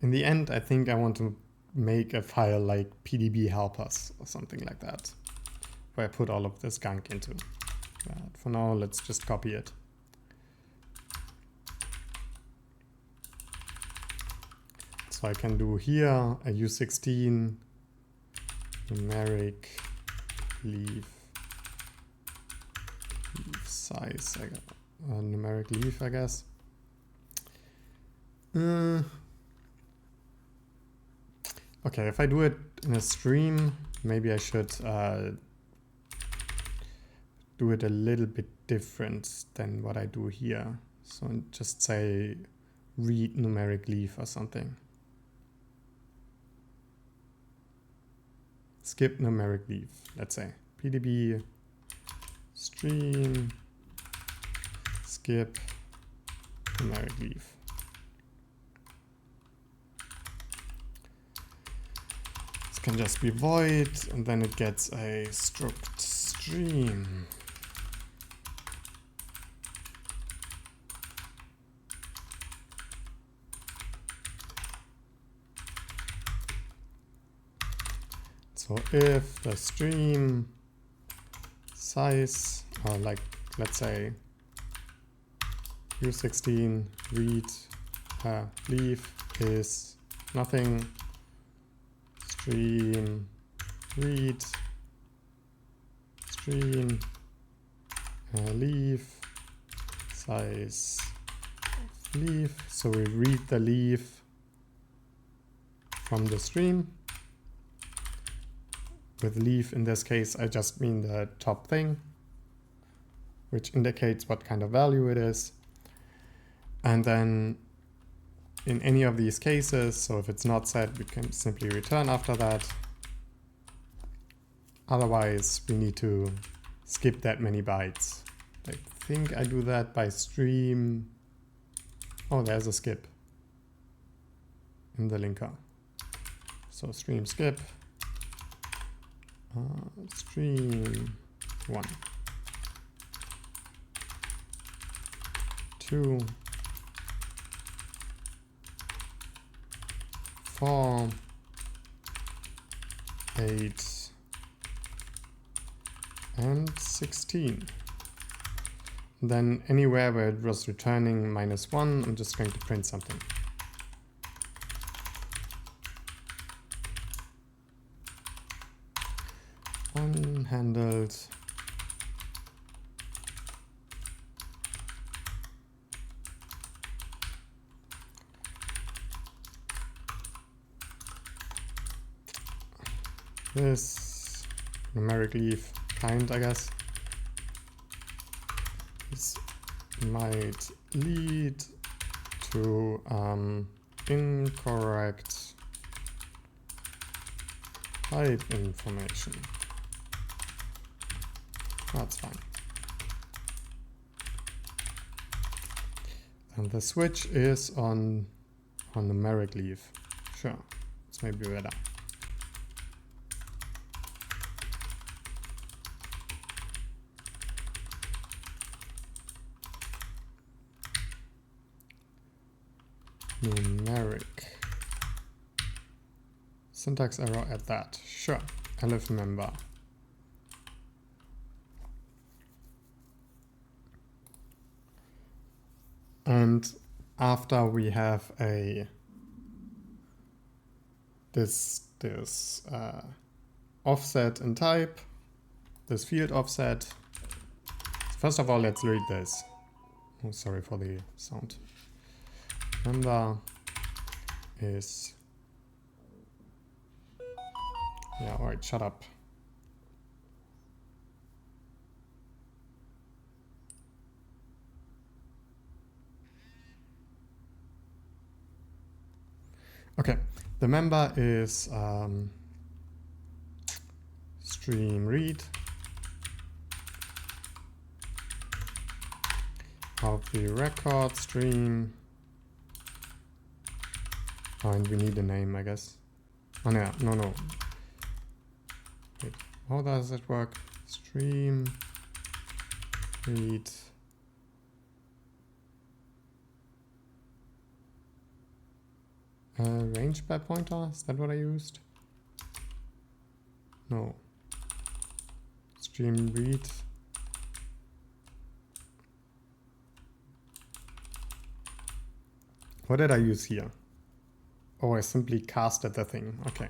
In the end, I think I want to make a file like PDB helpers or something like that, where I put all of this gunk into. But for now, let's just copy it. So I can do here a U16 numeric leaf size, numeric leaf, I guess. Okay, if I do it in a stream, maybe I should do it a little bit different than what I do here. So just say read numeric leaf or something. Skip numeric leaf, let's say. PDB stream skip numeric leaf. This can just be void, and then it gets a struct stream. So if the stream size, or like, let's say U16 read leaf is nothing, stream read stream leaf size of leaf. So we read the leaf from the stream. With leaf, in this case, I just mean the top thing, which indicates what kind of value it is. And then in any of these cases, so if it's not set, we can simply return after that. Otherwise, we need to skip that many bytes. I think I do that by stream. Oh, there's a skip in the linker. So stream skip. Stream 1, 2, 4, 8, and 16. Then anywhere where it was returning -1, I'm just going to print something. Unhandled this numeric leaf kind, I guess. This might lead to incorrect type information. That's fine. And the switch is on numeric leaf. Sure, it's maybe better. Numeric. Syntax error at that. Sure, elif member. And after we have this offset in type, this field offset. First of all, let's read this. Oh, sorry for the sound. Member is, yeah, all right, shut up. Okay, the member is stream read of the record stream. Oh, and we need a name, I guess. Oh, no. Wait, how does it work? Stream read. Range by pointer, is that what I used? No. Stream read. What did I use here? Oh, I simply casted the thing. Okay.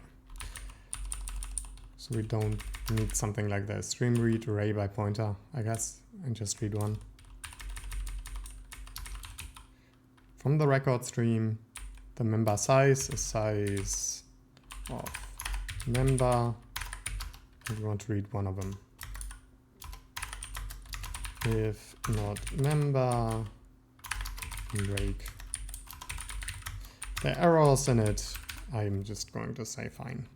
So we don't need something like that. Stream read array by pointer, I guess, and just read one. From the record stream, the member size is size of member, and we want to read one of them. If not member, break. There are errors in it. I'm just going to say fine.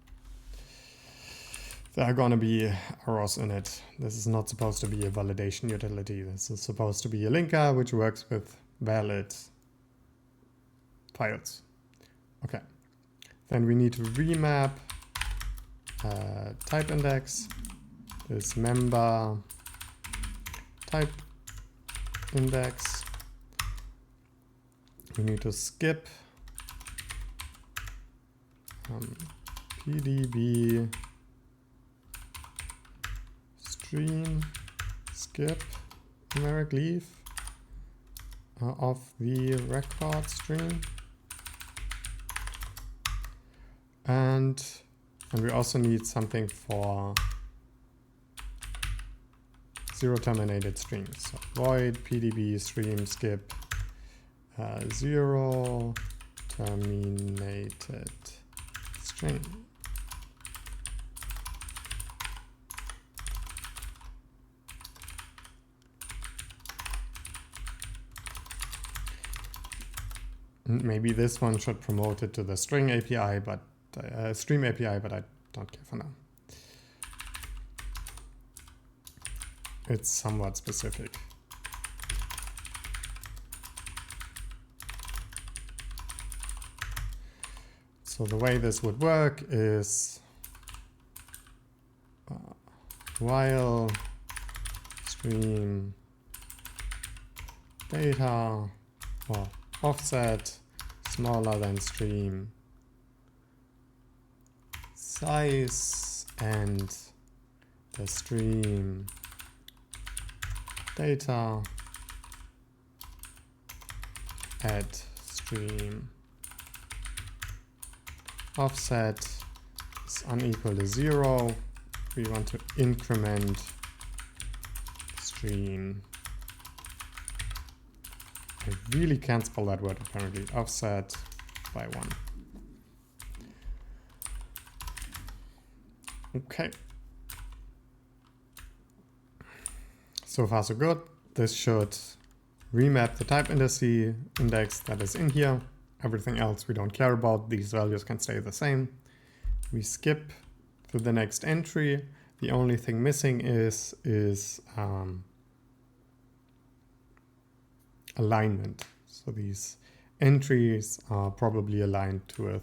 There are going to be errors in it. This is not supposed to be a validation utility. This is supposed to be a linker which works with valid files. Okay. Then we need to remap type index, this member type index. We need to skip pdb stream skip numeric leaf of the record stream. And we also need something for zero terminated strings. So void pdb stream skip zero terminated string. Maybe this one should promote it to the string API, but stream API, but I don't care for now. It's somewhat specific. So the way this would work is while stream data or offset smaller than stream size and the stream data at stream offset is unequal to 0. We want to increment stream. I really can't spell that word apparently. Offset by 1. Okay. So far so good. This should remap the type index that is in here. Everything else we don't care about. These values can stay the same. We skip to the next entry. The only thing missing is alignment. So these entries are probably aligned to a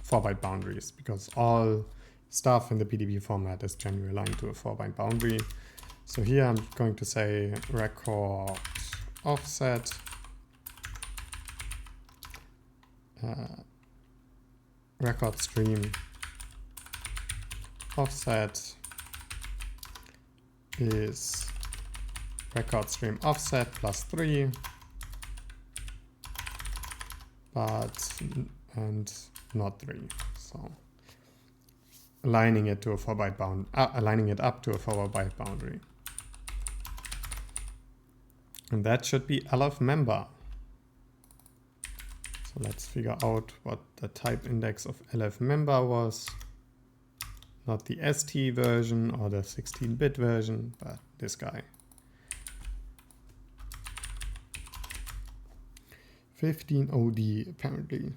4-byte boundaries, because all stuff in the PDB format is generally aligned to a 4-byte boundary. So here I'm going to say record offset record stream offset is record stream offset +3, and not 3. So aligning it to a 4-byte bound, aligning it up to a 4-byte boundary. And that should be elf member. So let's figure out what the type index of elf member was. Not the ST version or the 16-bit version, but this guy. 15 OD apparently.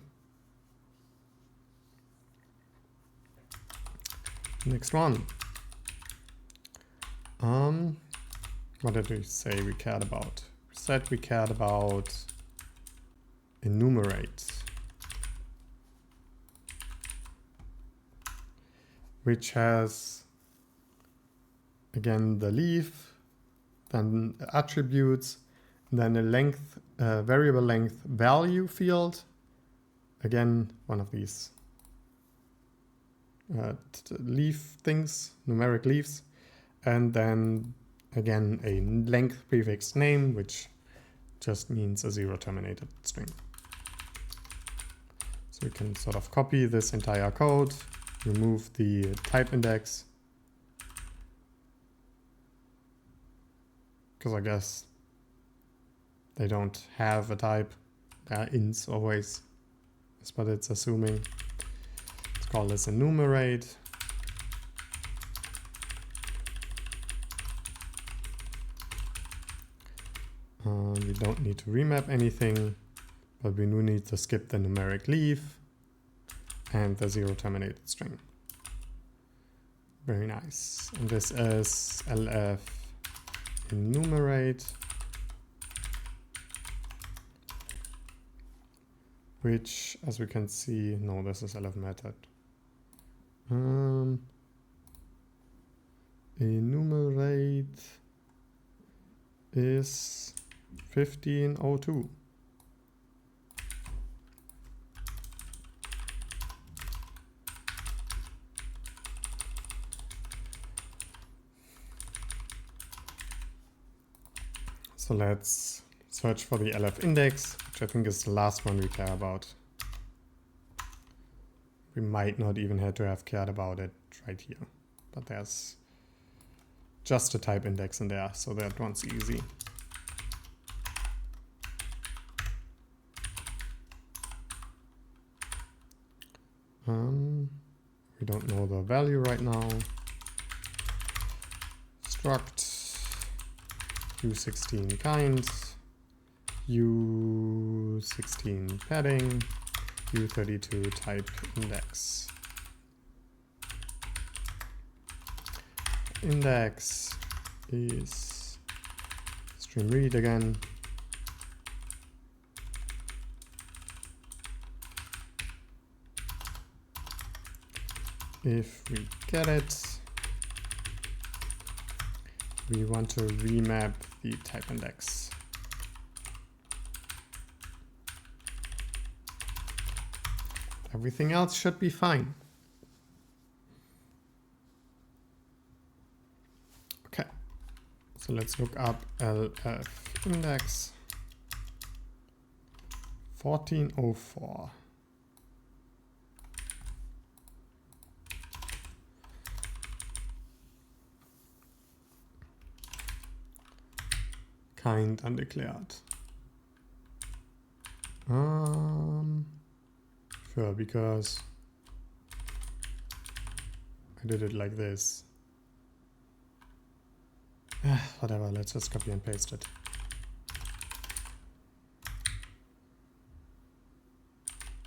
Next one. What did we say we cared about? We said we cared about enumerate, which has again the leaf, then attributes, then a length, variable length value field. Again, one of these leaf things, numeric leaves, and then again a length prefix name, which just means a 0 terminated string. So we can sort of copy this entire code, remove the type index, because I guess they don't have a type. They are ints always. That's what it's assuming. Let's call this enumerate. We don't need to remap anything, but we do need to skip the numeric leaf and the 0 terminated string. Very nice. And this is lf enumerate, which, as we can see, no, this is lf method. Enumerate is 1502. So let's search for the LF index, which I think is the last one we care about. We might not even have to have cared about it right here, but there's just a type index in there, so that one's easy. We don't know the value right now. Struct u16 kinds, u16 padding, u32 type index. Index is stream read again. If we get it, we want to remap the type index. Everything else should be fine. Okay, so let's look up LF index 1404. Kind undeclared. Sure, because I did it like this. Whatever, let's just copy and paste it.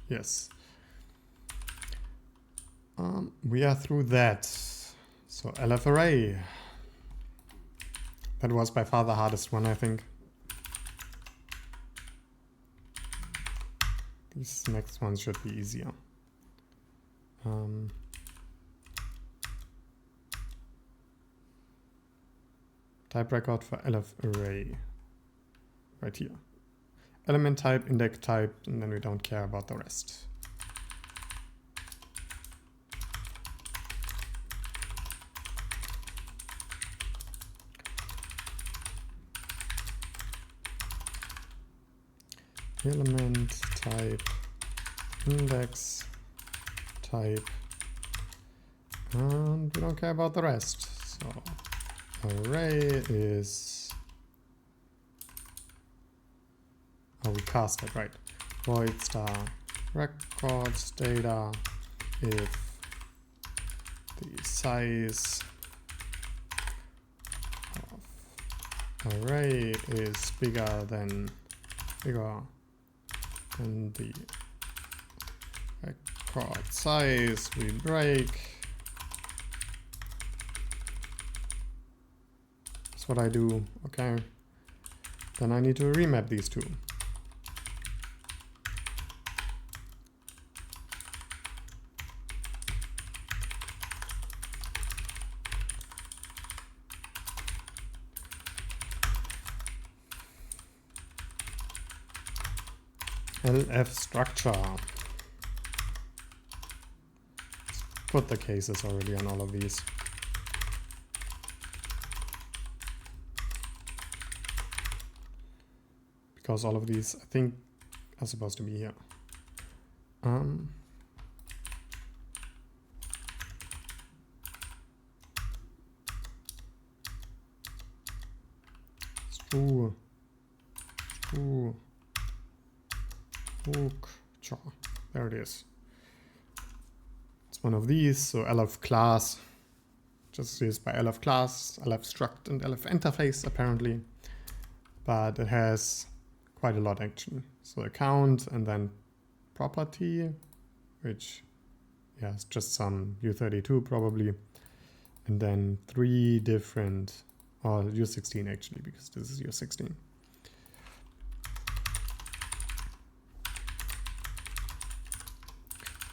Yes. We are through that. So LF array. That was by far the hardest one, I think. These next ones should be easier. Type record for LF array. Right here. Element type, index type, and then we don't care about the rest. Element type, index type, and we don't care about the rest. So array is, oh, we cast it, right. Void star records data if the size of array is bigger than the record size we break. That's what I do, okay. Then I need to remap these two. LF structure. Let's put the cases already on all of these. Because all of these, I think, are supposed to be here. There it is. It's one of these, so LF class, just used by LF class, LF struct, and LF interface apparently, but it has quite a lot actually. So account and then property, which is just some U32 probably, and then 3 different, or U16 actually, because this is U16.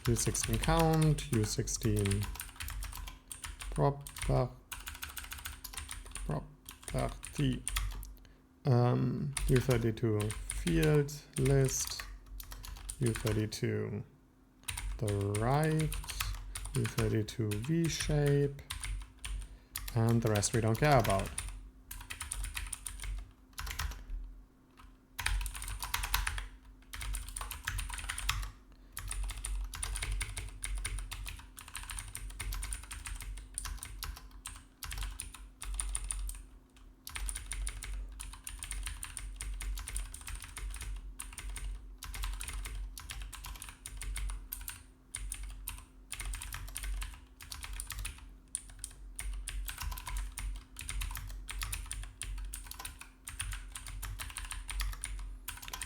U16 count, U16 property, U32 field list, U32 the right, U32 V shape, and the rest we don't care about.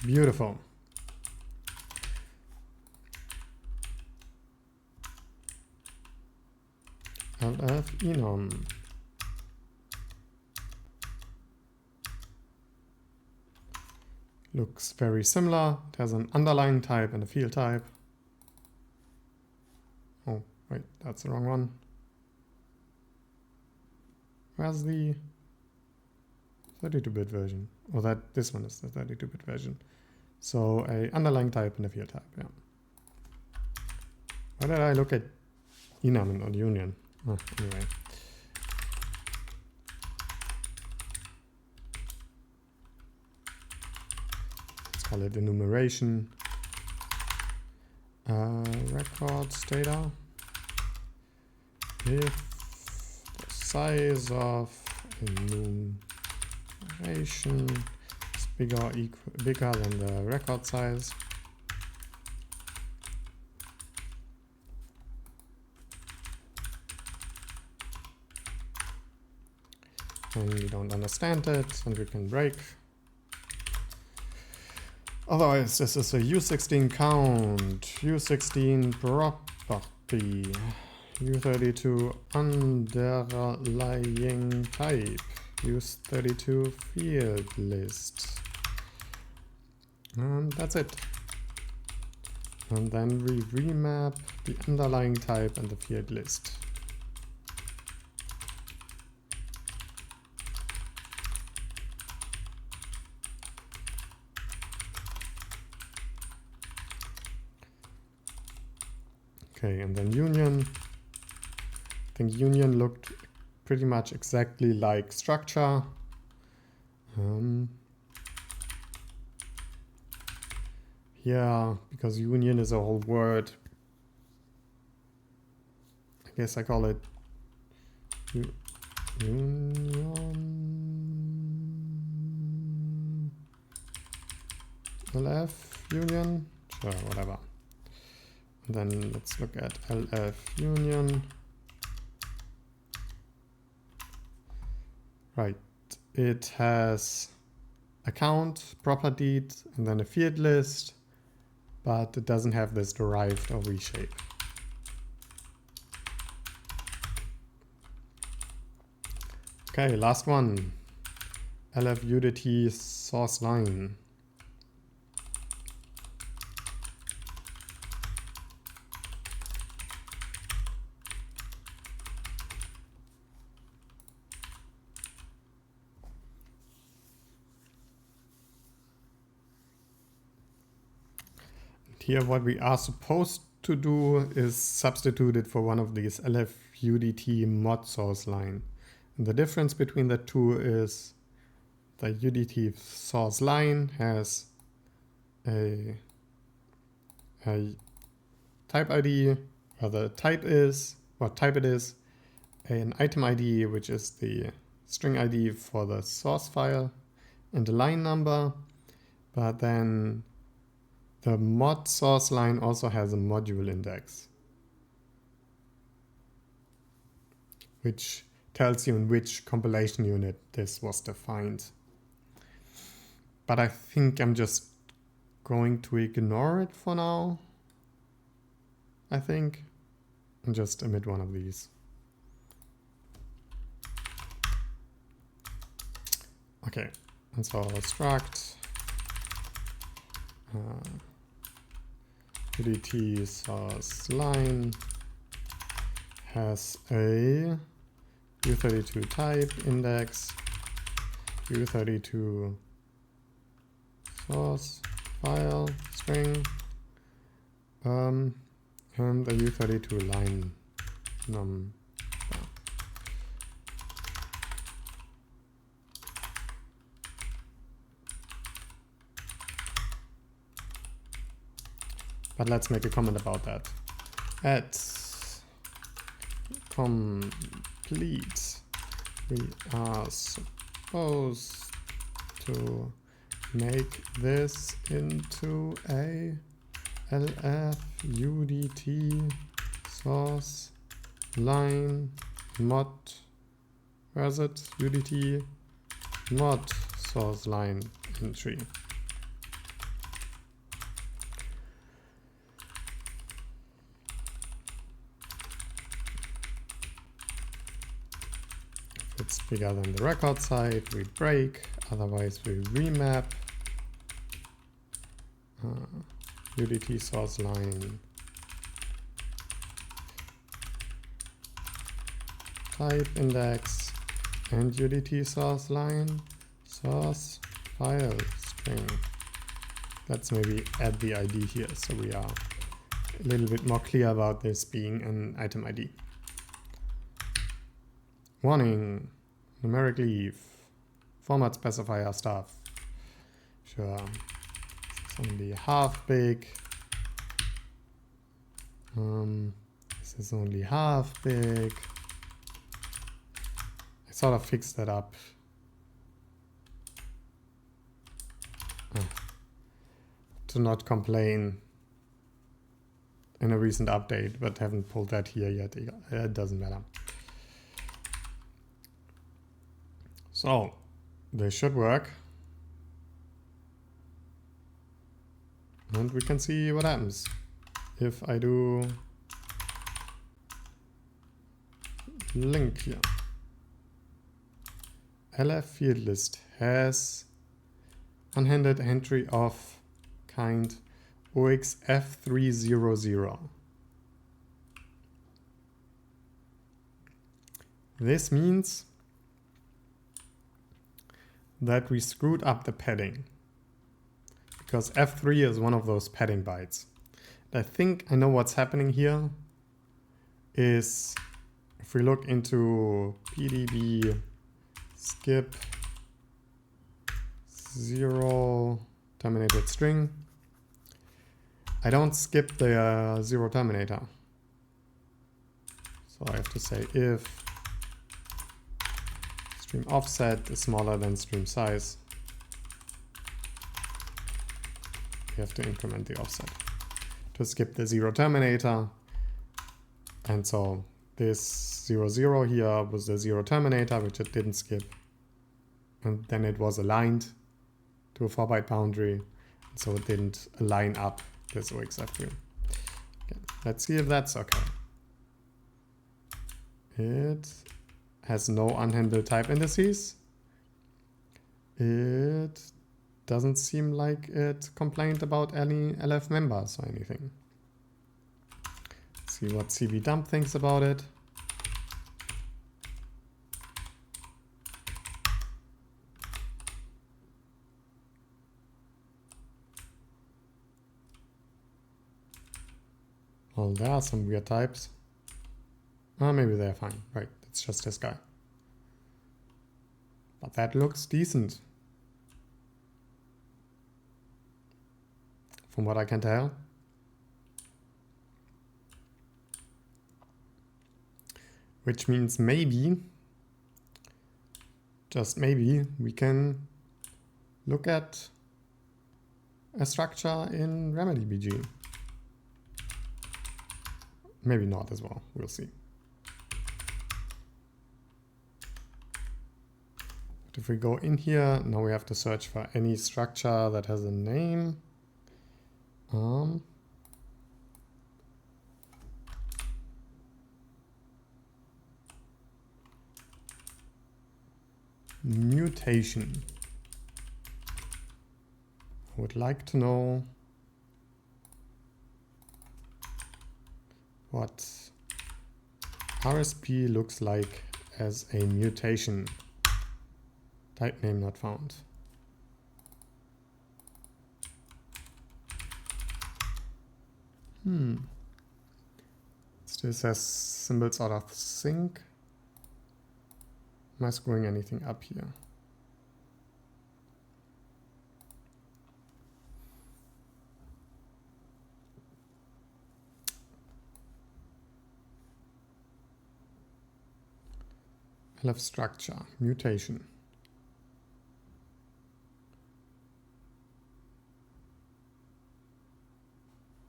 Beautiful. LF enum. Looks very similar. It has an underlying type and a field type. Oh, wait, that's the wrong one. Where's the 32-bit version? Oh, this one is the 32-bit version. So a underlying type and a field type, yeah. Why did I look at enum and not union? Oh, anyway. Let's call it enumeration. Records data. If the size of enumeration is bigger than the record size, and you don't understand it, and we can break. Otherwise, this is a U16 count, U16 property, U32 underlying type, U32 field list. And that's it. And then we remap the underlying type and the field list. Okay, and then union. I think union looked pretty much exactly like structure. Yeah, because union is a whole word. I guess I call it union. LF union? Sure, whatever. And then let's look at LF union. Right, it has a count, property, and then a field list, but it doesn't have this derived or reshape. Okay, last one. LF UDT source line. Here what we are supposed to do is substitute it for one of these LF UDT mod source line. And the difference between the two is the UDT source line has a type ID, or the type is, what type it is, an item ID, which is the string ID for the source file, and the line number, but then the mod source line also has a module index, which tells you in which compilation unit this was defined. But I think I'm just going to ignore it for now. I think, and just emit one of these. Okay, and so struct UDT source line has a U32 type index, U32 source file string, and a U32 line number. But let's make a comment about that. At complete, we are supposed to make this into a LF UDT source line mod, where is it? UDT mod source line entry. If it's bigger than the record site, we break, otherwise we remap UDT source line type index and UDT source line source file string. Let's maybe add the ID here so we are a little bit more clear about this being an item ID. Warning, numeric leaf, format specifier stuff. Sure, it's only half big. This is only half big. I sort of fixed that up. To not complain in a recent update, but haven't pulled that here yet. It doesn't matter. So they should work. And we can see what happens if I do link here. LF field list has unhandled entry of kind OXF300. This means that we screwed up the padding, because F3 is one of those padding bytes. I think I know what's happening here is if we look into PDB skip 0 terminated string, I don't skip the 0 terminator. So I have to say if stream offset is smaller than stream size, we have to increment the offset to skip the 0 terminator. And so this 0, 0 here was the 0 terminator, which it didn't skip. And then it was aligned to a 4-byte boundary. So it didn't align up this OXF3. Okay, let's see if that's okay. It has no unhandled type indices. It doesn't seem like it complained about any LF members or anything. Let's see what cvdump thinks about it. Well, there are some weird types. Oh, maybe they're fine. Right, it's just this guy. But that looks decent, from what I can tell. Which means maybe, just maybe, we can look at a structure in RemedyBG. Maybe not as well, we'll see. But if we go in here, now we have to search for any structure that has a name. Mutation. I would like to know what RSP looks like as a mutation. Type name not found. Still says symbols out of sync. Am I screwing anything up here? LF structure, mutation.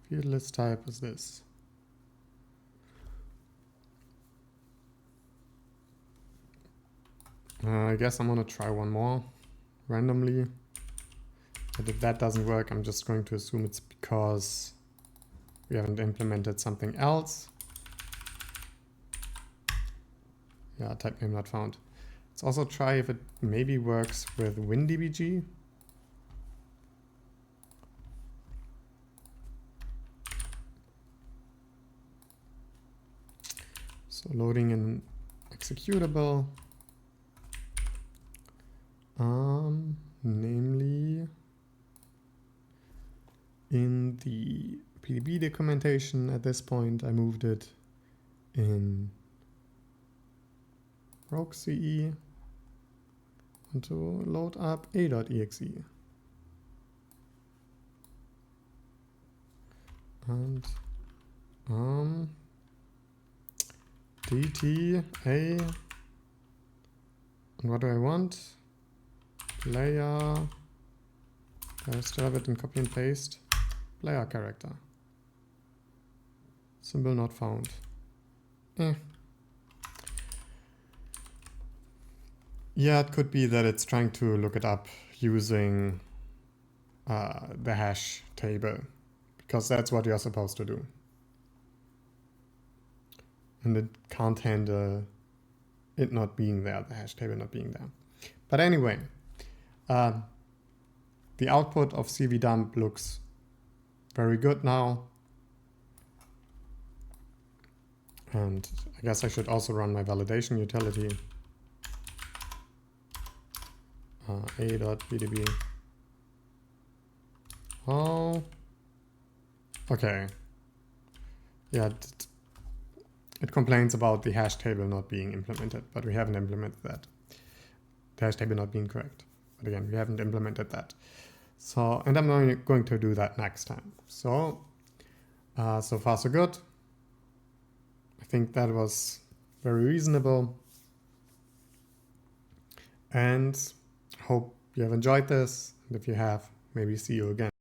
Field list type is this. I guess I'm gonna try one more randomly. But if that doesn't work, I'm just going to assume it's because we haven't implemented something else. Yeah, type name not found. Let's also try if it maybe works with WinDBG. So loading an executable, namely in the PDB documentation. At this point, I moved it in BrogueCE and to load up a.exe. And dt a, and what do I want? Player, I still have it in copy and paste. Player character. Symbol not found. Yeah, it could be that it's trying to look it up using the hash table, because that's what you're supposed to do. And it can't handle it not being there, the hash table not being there. But anyway, the output of cvdump looks very good now. And I guess I should also run my validation utility. A.pdb. Oh, okay. Yeah, it complains about the hash table not being implemented, but we haven't implemented that. The hash table not being correct. But again, we haven't implemented that. So, and I'm going to do that next time. So, so far so good. I think that was very reasonable. And hope you have enjoyed this. And if you have, maybe see you again.